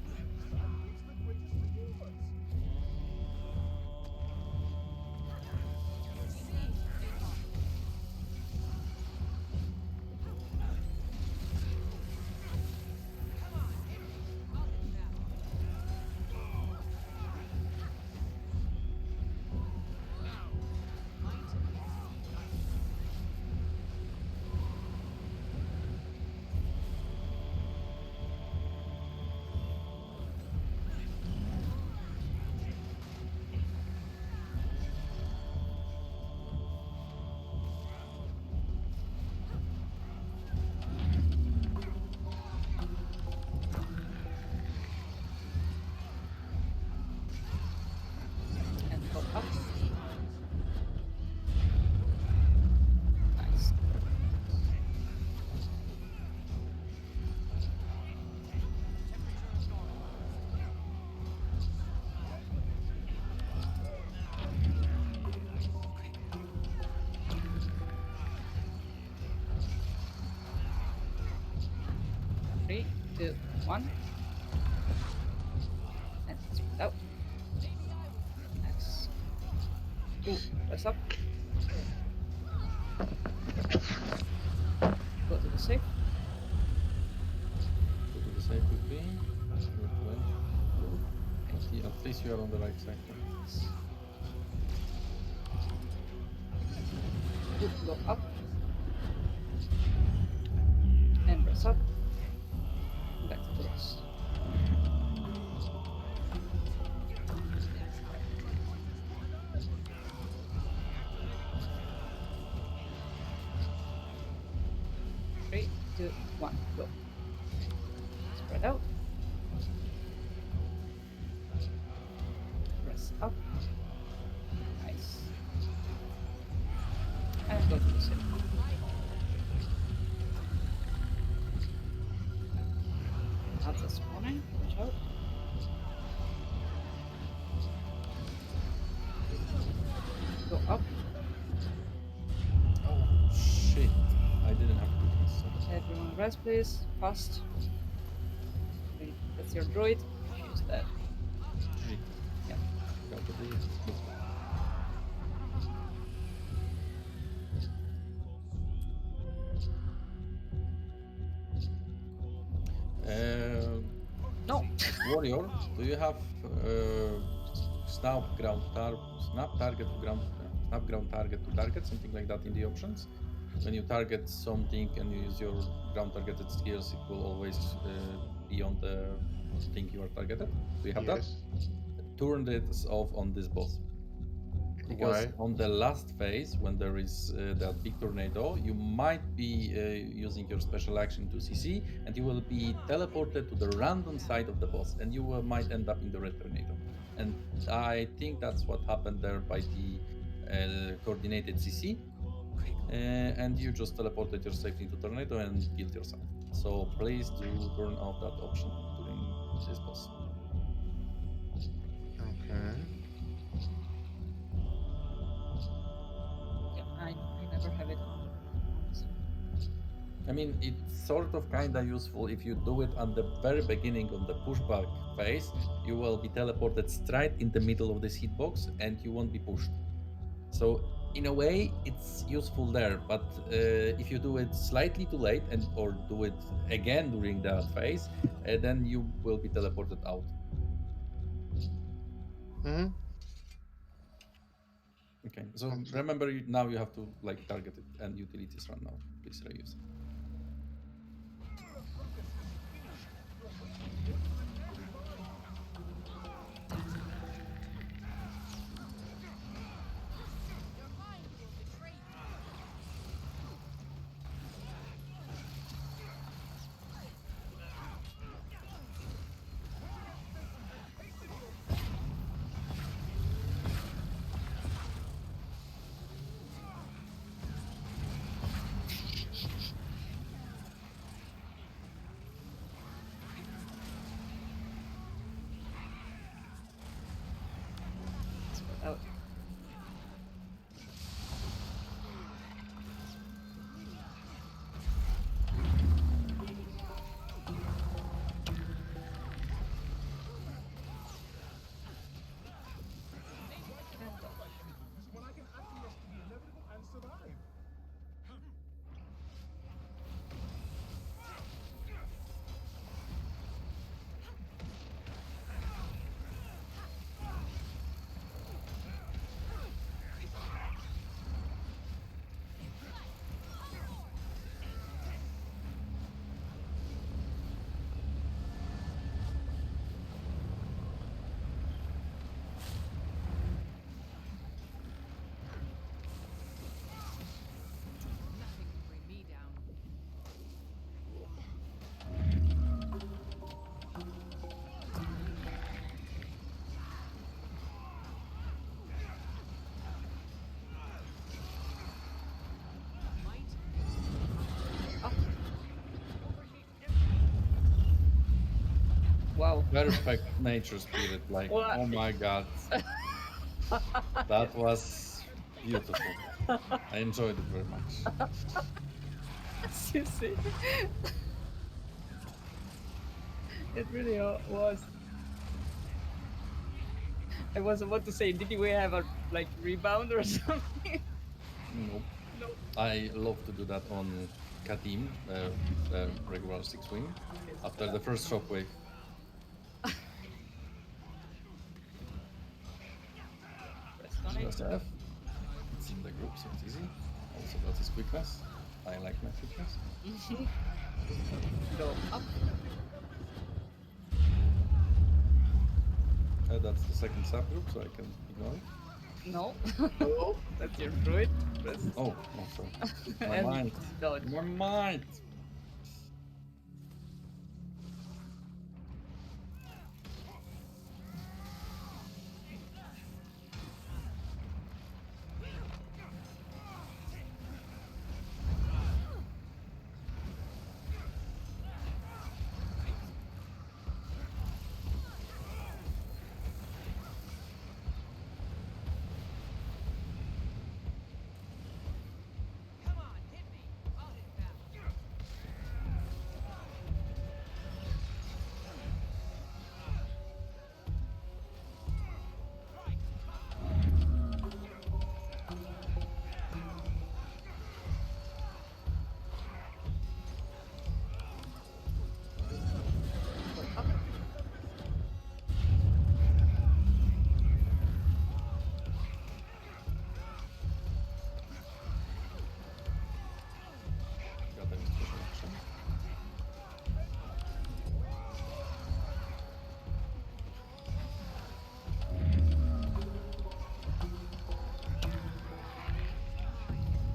And go up. Nice. Three, two, one. And split out. Nice. Ooh, press up. safe. Go to the save quickly. Wait. At least you are on the right side. You go up. And press up. Back to the boss. Three, two, one, go. Spread out. Press up. Nice. And go to the save. That's a spawning. Watch out. Go up. Oh shit! I didn't have cookies. So. Everyone rest, please. Fast. Okay, that's your droid. She's dead. GG. Yeah. Got the deal. No. Warrior, do you have snap target to ground snap ground target to target, something like that in the options? When you target something and you use your ground targeted skills, it will always be on the thing you are targeted. Do you have that? Yes. Turn this off on this boss. Because Why? on the last phase, when there is that big tornado, you might be using your special action to CC, and you will be teleported to the random side of the boss, and you might end up in the red tornado. And I think that's what happened there by the coordinated CC, and you just teleported yourself into tornado and killed yourself. So please do turn off that option during this boss. Okay. Yeah, I never have it on. I mean, it's sort of kind of useful if you do it at the very beginning of the pushback phase. You will be teleported straight in the middle of this hitbox and you won't be pushed. So, in a way, it's useful there. But if you do it slightly too late and or do it again during that phase, then you will be teleported out. Mm-hmm. Okay. So Okay. remember, now you have to like target it and utilities run now. Please reuse. Spread out. And dodge. Nothing can bring me down. Might. Up. Wow. Perfect nature spirit. Like, Well, oh my god. That was beautiful. I enjoyed it very much. Seriously. It really was. I was about to say, did we have a like rebound or something? Nope. No. I love to do that on Katim, the regular 6-wing, after the first shockwave. Press on it. Just F. It's in the group, so it's easy. Also got his quickness. I like my quickness. Go up. That's the second subgroup, so I can ignore it. No. That's your druid. Press. Oh, sorry. My And mind. dodge. My mind. Got any special action?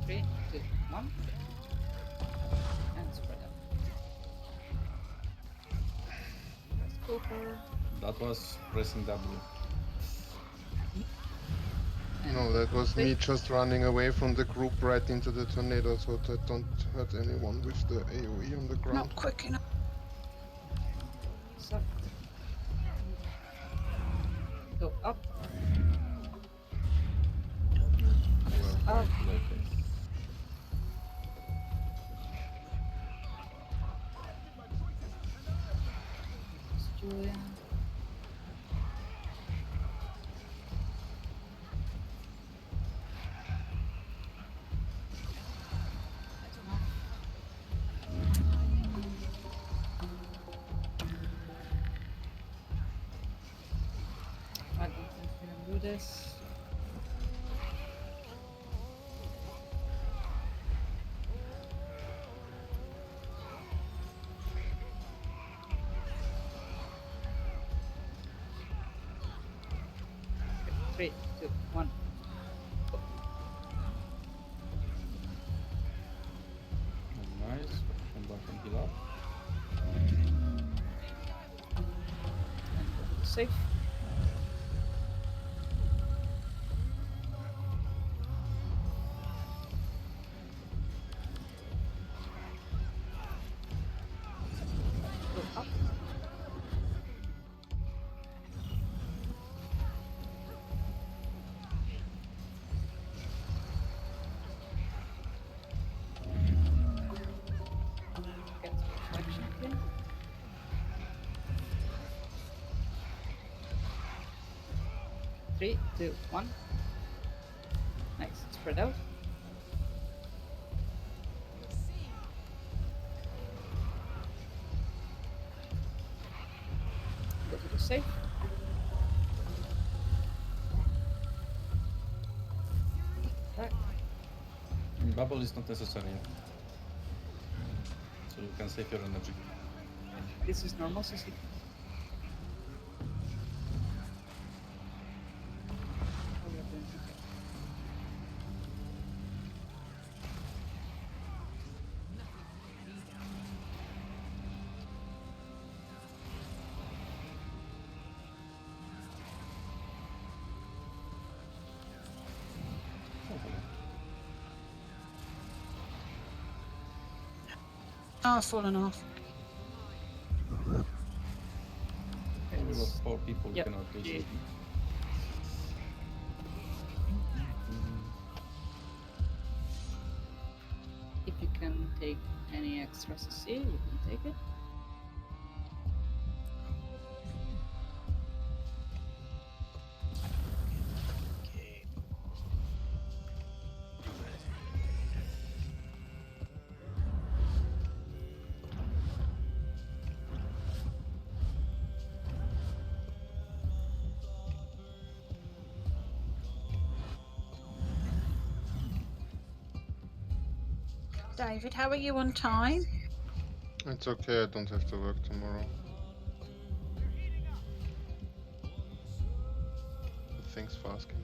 Three, two, one. And spread out. Press Cooper. That was pressing W. No, that was me just running away from the group right into the tornado so that I don't hurt anyone with the AoE on the ground. Not quick enough. Suck. Go up. Well, Up. okay. Julia. That's enough. I don't think we can do this. Okay, 3, 2, 1. Nice. Come back and heal up. Safe. Go up. Get protection again. Three, two, one. Nice. Spread out. Go to the safe. Back. Bubble is not necessary. So you can save your energy. This is normal CC. Oh, we are doing okay. Oh, I've fallen off. We got 4 people, Yep. you cannot lose Yeah. it. If you can take any extra CC, you can take it. Okay. David, how are you on time? It's okay, I don't have to work tomorrow. But thanks for asking.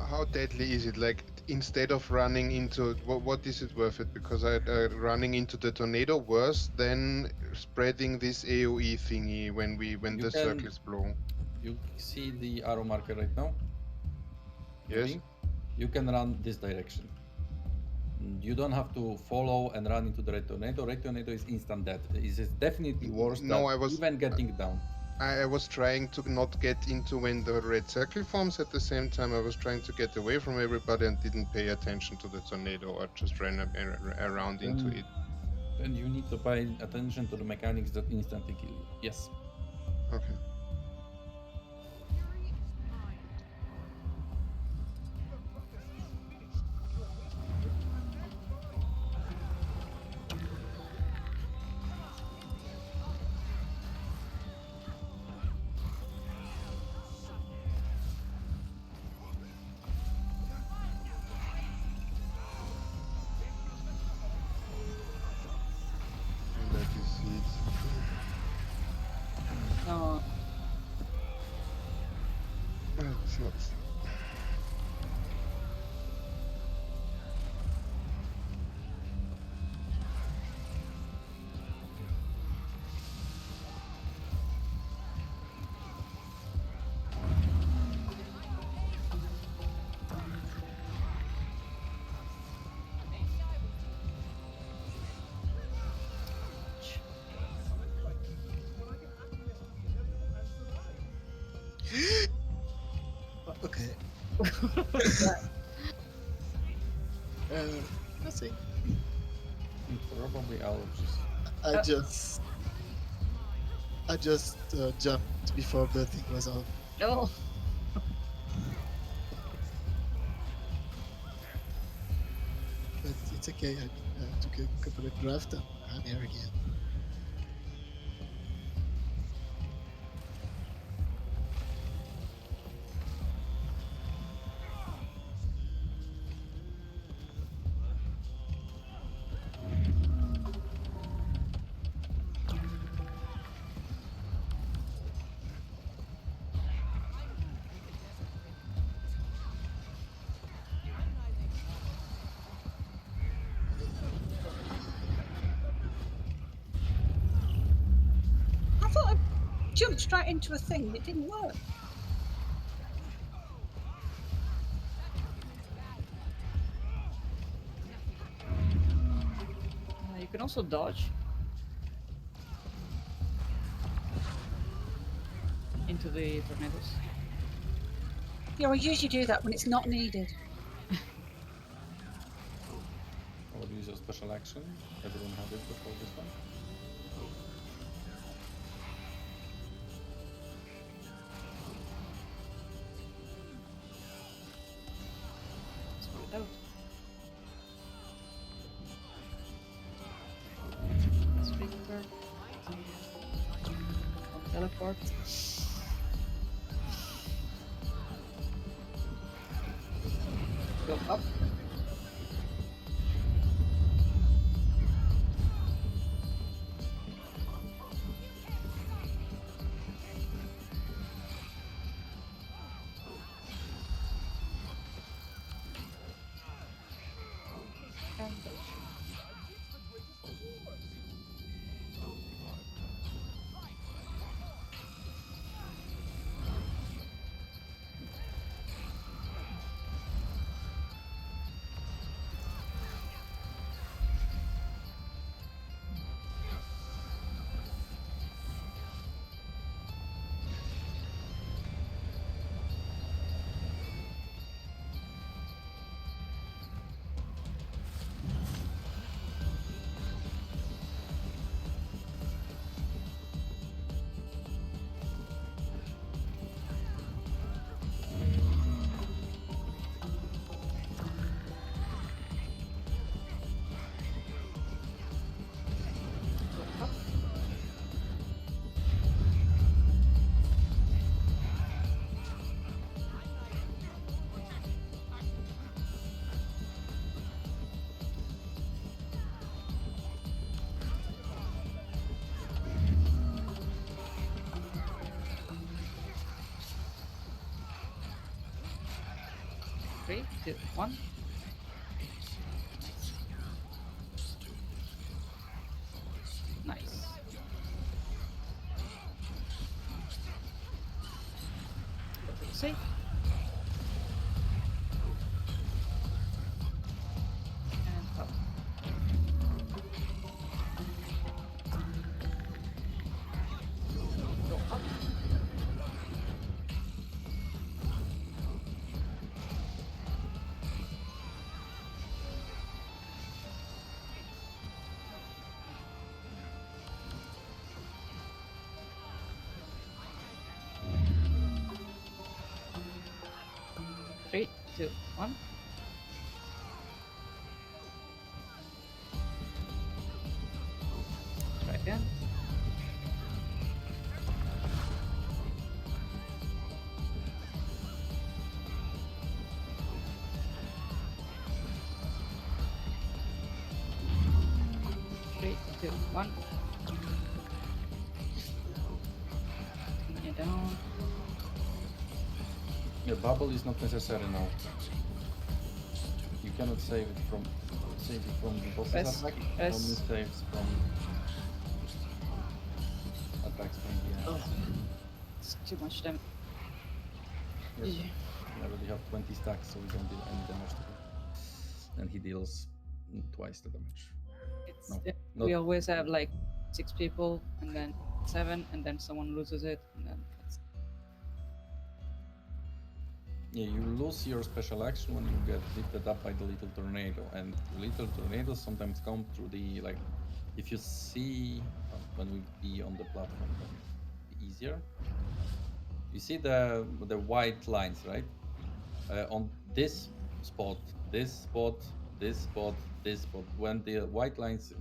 How deadly is it? Like, instead of running into what is it worth it? Because running into the tornado worse than spreading this AOE thingy when You the can- circles blow. You see the arrow marker right now? Yes. Moving? You can run this direction. You don't have to follow and run into the red tornado. Red tornado is instant death. It is definitely worse No, than even getting down. I was trying to not get into when the red circle forms. At the same time, I was trying to get away from everybody and didn't pay attention to the tornado, or just ran around into it. Then you need to pay attention to the mechanics that instantly kill you. Yes. Okay. Let me see it. No. It's not. Okay. Nothing. Probably allergies. I just jumped before the thing was on. No. But it's okay. I took a couple of draft and I'm here again. I thought I jumped straight into a thing and it didn't work. You can also dodge into the tornadoes. Yeah, I usually do that when it's not needed. I would use a special action. Everyone had it before this one. Let's put it out. Victor. Teleport. Go up. And dodge. 3, 2, 1. Nice. Go to the safe. And up. Go up. Three, two, one. Try again. Three, two, one. Continue down. The bubble is not necessary now. You cannot save it from the boss's Press, attack. press. Only saves from attacks from the end. Oh, It's too much damage. Yes. GG. We already have 20 stacks, so we don't deal any damage to him. And he deals twice the damage. It's, No, we not- always have like 6 people, and then 7, and then someone loses it, and then it's Yeah, you lose your special action when you get lifted up by the little tornado, and little tornadoes sometimes come through the like. If you see when we be on the platform, then it'll be easier. You see the white lines, right? On this spot, this spot, this spot, this spot. When the white lines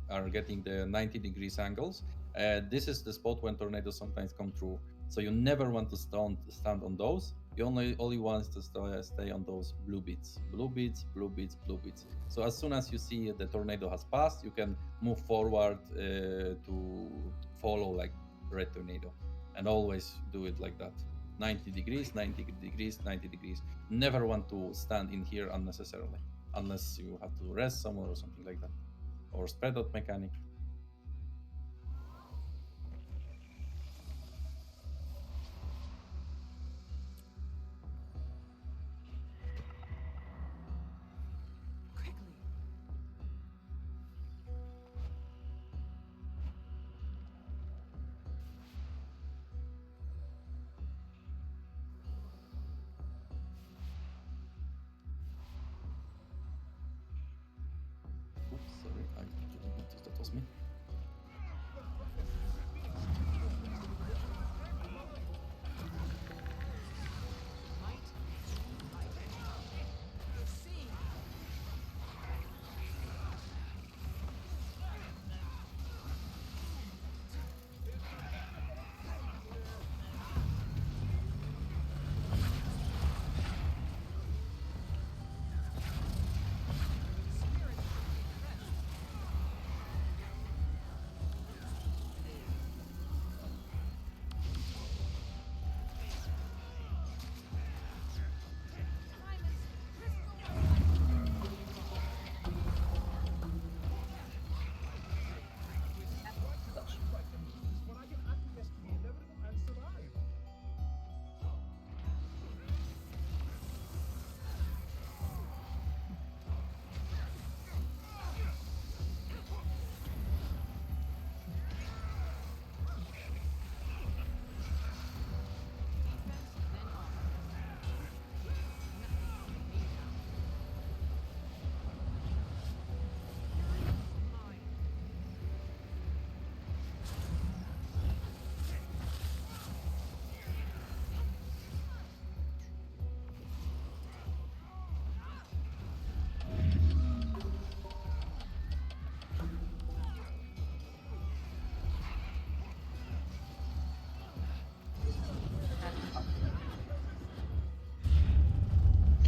are getting the 90 degrees angles, this is the spot when tornadoes sometimes come through. So you never want to stand on those. You only want to stay on those blue bits, blue bits, blue bits, blue bits. So as soon as you see the tornado has passed, you can move forward to follow like red tornado, and always do it like that. 90 degrees, 90 degrees, 90 degrees. Never want to stand in here unnecessarily, unless you have to rest somewhere or something like that, or spread out mechanic. Quickly. Oops, sorry, I didn't notice that was me.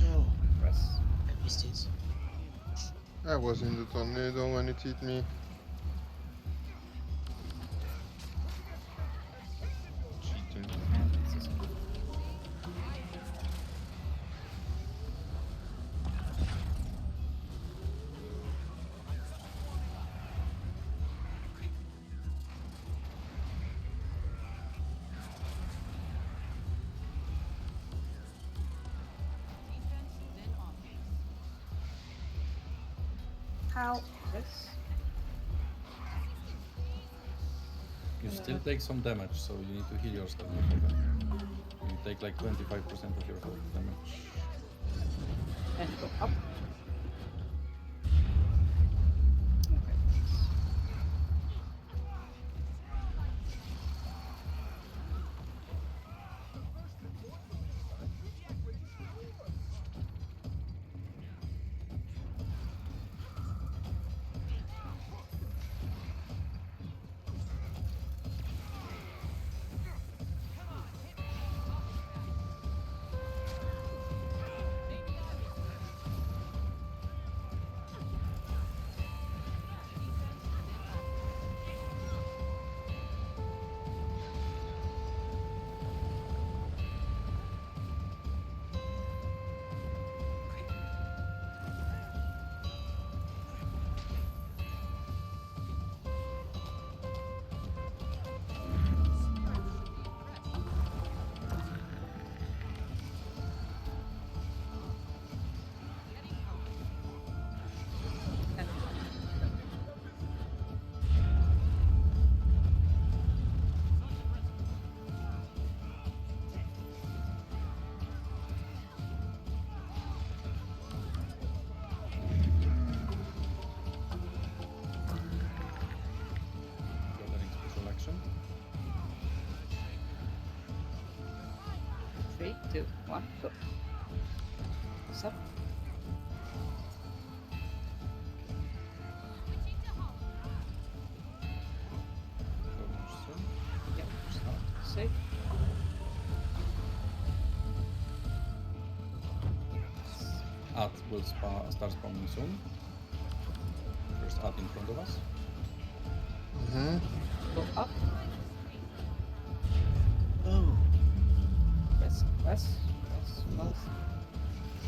no, press. I missed it. I was in the tornado when it hit me. Cheating. And this is How? Yes. You still take some damage, so you need to heal yourself before that. You take like 25% of your health damage. And go up. Okay. And 3, 2, 1, go. Stop. Yeah. Safe. Ad will start spawning soon. First ad in front of us. Go up. Oh, Press, press, press, press.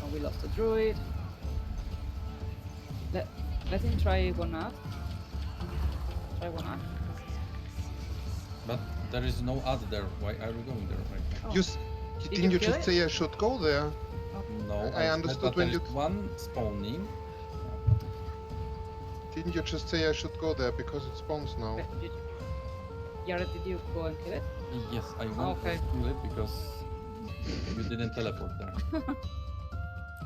Oh, we lost the druid. Let him try one ad. Try one ad. But there is no ad there. Why are we going there right now? Oh. Didn't you you kill just it? say I should go there? No, I said understood that when there you- is one spawning. Didn't you just say I should go there because it spawns now? Okay, Yara, did you go and kill it? Yes, I want Okay. to kill it because you didn't teleport there.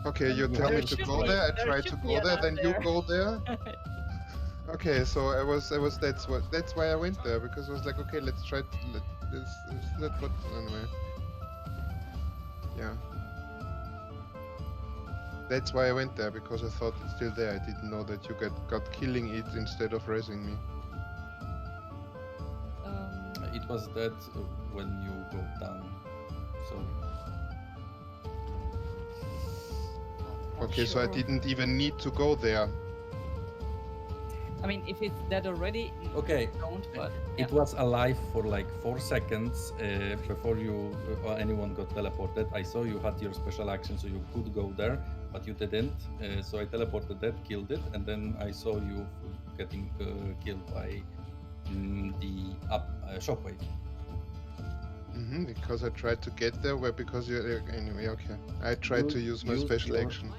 Okay, you tell me to should go be- there. I there try should to be go an there, ad then you there. go there. Okay, so that's why I went there, because I was like, okay, let's try this. It's not what anyway. Yeah. That's why I went there, because I thought it's still there. I didn't know that you got killing it instead of raising me. It was dead when you go down. So Okay, so I Sure. didn't even need to go there. I mean, if it's dead already, okay, don't. But it was alive for like 4 seconds before you or anyone got teleported. I saw you had your special action, so you could go there, but you didn't. So I teleported that, killed it, and then I saw you getting killed by the shockwave. Because I tried to get there, because you anyway. Okay, I tried to use my special action.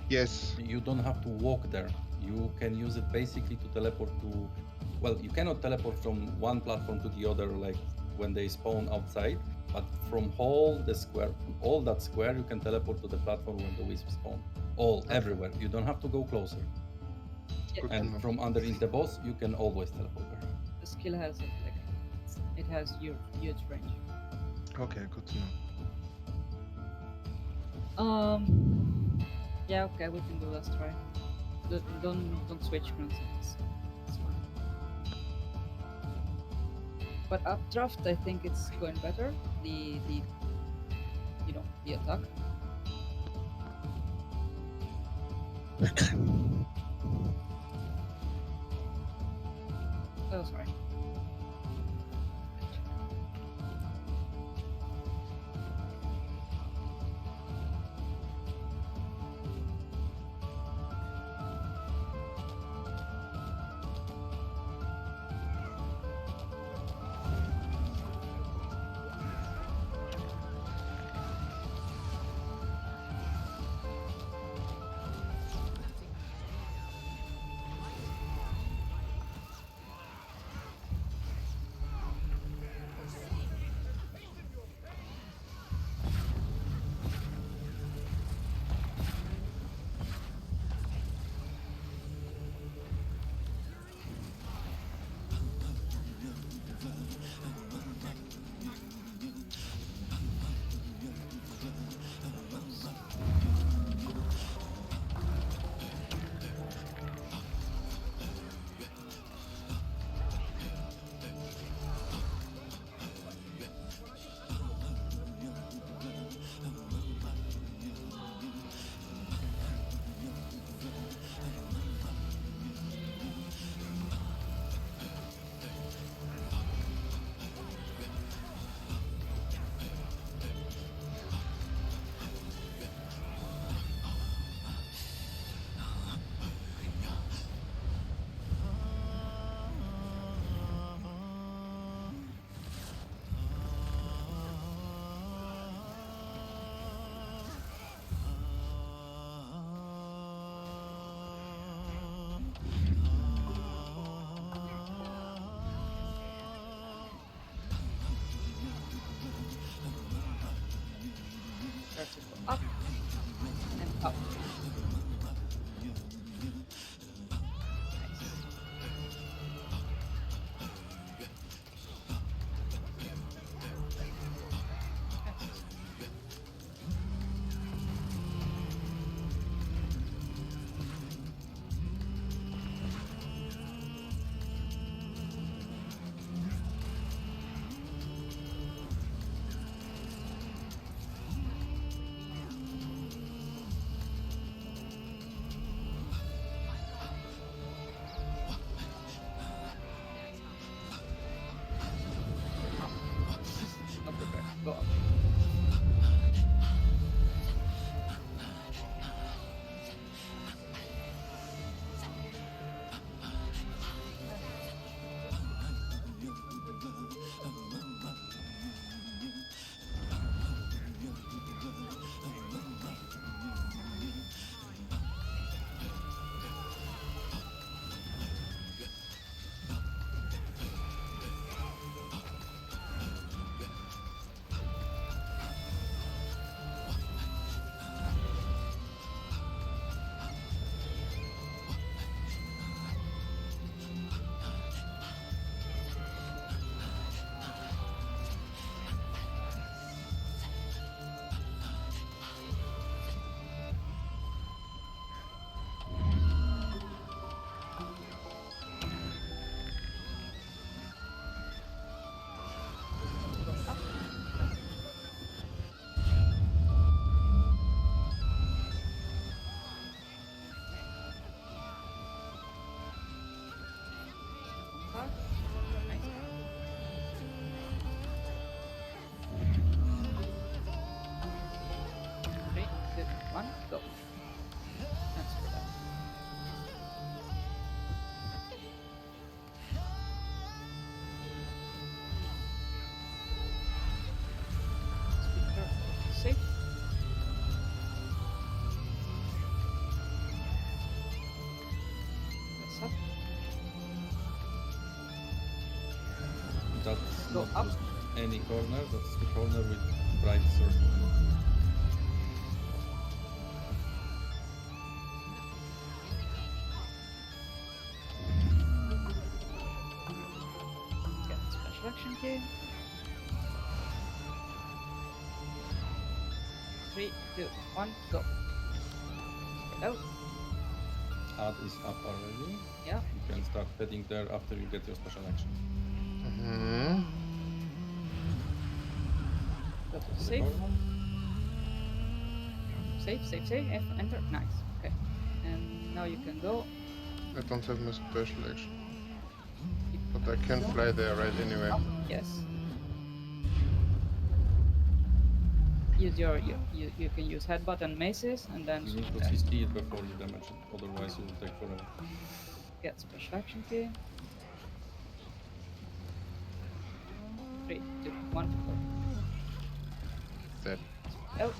Yes. You don't have to walk there. You can use it basically to teleport to. Well, you cannot teleport from one platform to the other, like when they spawn outside. But from all the square, from all that square, you can teleport to the platform when the wisps spawn. Everywhere. You don't have to go closer. Good to And know. from underneath the boss, you can always teleport there. the skill has it has huge range. Okay, good to know. Yeah, okay, we can do last try. Don't switch concepts. It's fine. But updraft, I think it's going better. The the attack. Oh, sorry. That's Go not up. just any corner, that's the corner with bright circle. Get the special action key. 3, 2, 1, go. Spread out. Add is up already. Yeah. You can start heading there after you get your special action. Mm-hmm. Go to The save. corner. Save. Enter. Nice. Okay. And now you can go. I don't have my special action, Keep but I can going. fly there right anyway. Up. Yes. Use you can use headbutt and maces and then You need to okay. CC it before you damage it, otherwise you will take forever. Get special action key. 3, 2, 1, go. Dead. Out.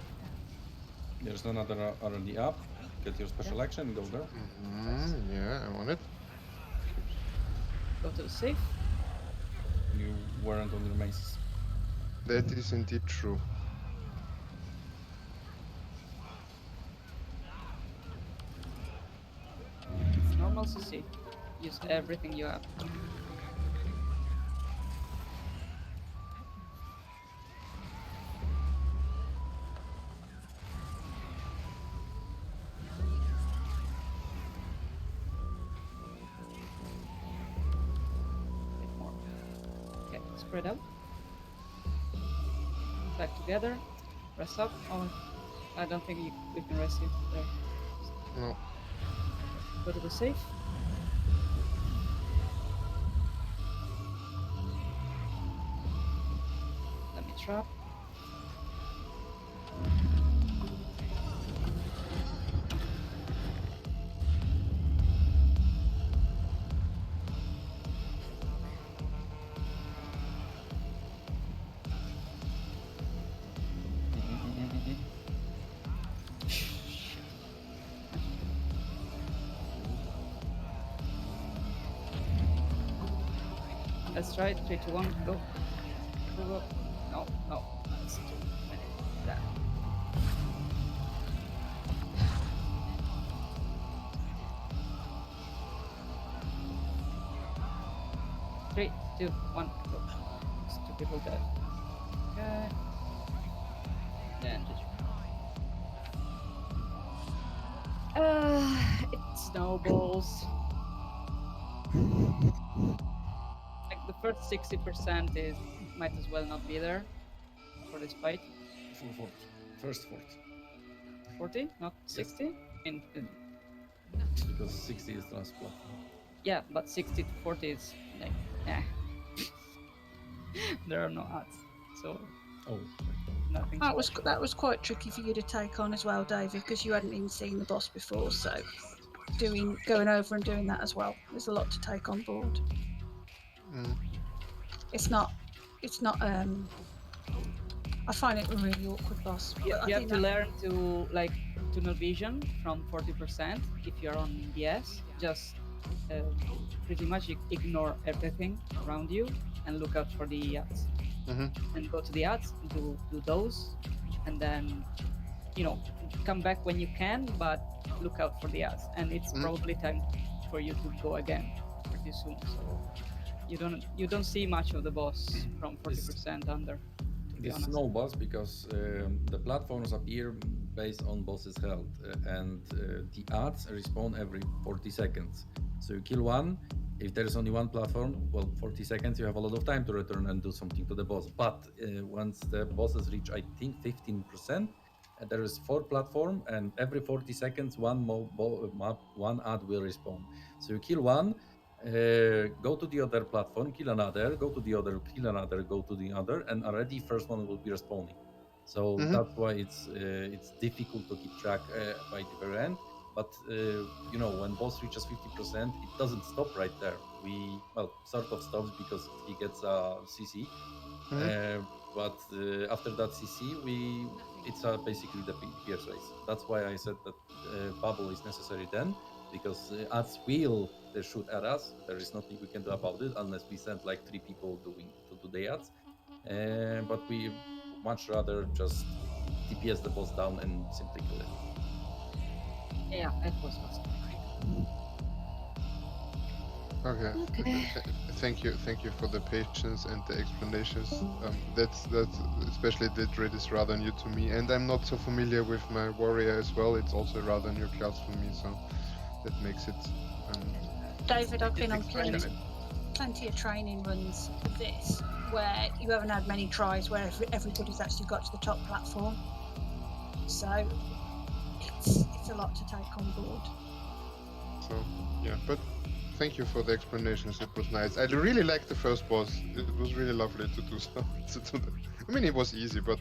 There's another already up. Get your special action, go there. Mm-hmm. Yeah, I want it. Go to the safe. You weren't on your maces. That is indeed true. Normal CC. Use everything you have. Bit more. Okay, spread out. Back together. Rest up. Oh, I don't think we can rest you there. No. Go to the safe. Let me trap. Let's try it. 3, 2, 1, go. Go. No. That's too many. That. Three, 2, 1, go. There's 2 people dead. Okay. Then just. It snowballs. Like the first 60% is might as well not be there for this fight. Full 40. First 40. 40, not 60. Because 60 is the last platform. Yeah, but 60 to 40 is like, there are no odds, so Oh, nothing. That was quite tricky for you to take on as well, David, because you hadn't even seen the boss before. So going over and doing that as well, there's a lot to take on board. Mm. It's not. I find it a really awkward boss. You but I have think to that- learn to like tunnel vision from 40% if you're on BS. Just pretty much ignore everything around you and look out for the ads. Mhm. And go to the ads, do those, and then come back when you can, but look out for the ads. And it's probably time for you to go again pretty soon. So you don't see much of the boss from 40% under. This snowballs because the platforms appear based on boss's health, and the ads respawn every 40 seconds. So you kill one. If there is only one platform, well, 40 seconds, you have a lot of time to return and do something to the boss. But once the bosses reach, I think, 15%, there is 4 platform, and every 40 seconds, one ad will respawn. So you kill one, go to the other platform, kill another, go to the other, kill another, go to the other, and already first one will be respawning. So that's why it's difficult to keep track by the very end. But when boss reaches 50%, it doesn't stop right there. Sort of stops because he gets a CC. But after that CC, it's basically the Pierce race. That's why I said that bubble is necessary then. because ads will shoot at us. There is nothing we can do about it unless we send like 3 people to do the ads. But we much rather just DPS the boss down and simply kill it. Yeah, it was fast. Okay. Thank you for the patience and the explanations. That's especially the Dread is rather new to me, and I'm not so familiar with my warrior as well. It's also rather new class for me, so that makes it. David, I've been on explain plenty of training runs of this where you haven't had many tries where everybody's actually got to the top platform. So it's a lot to take on board. So yeah, but thank you for the explanations. It was nice. I really liked the first boss. It was really lovely to do so. I mean, it was easy, but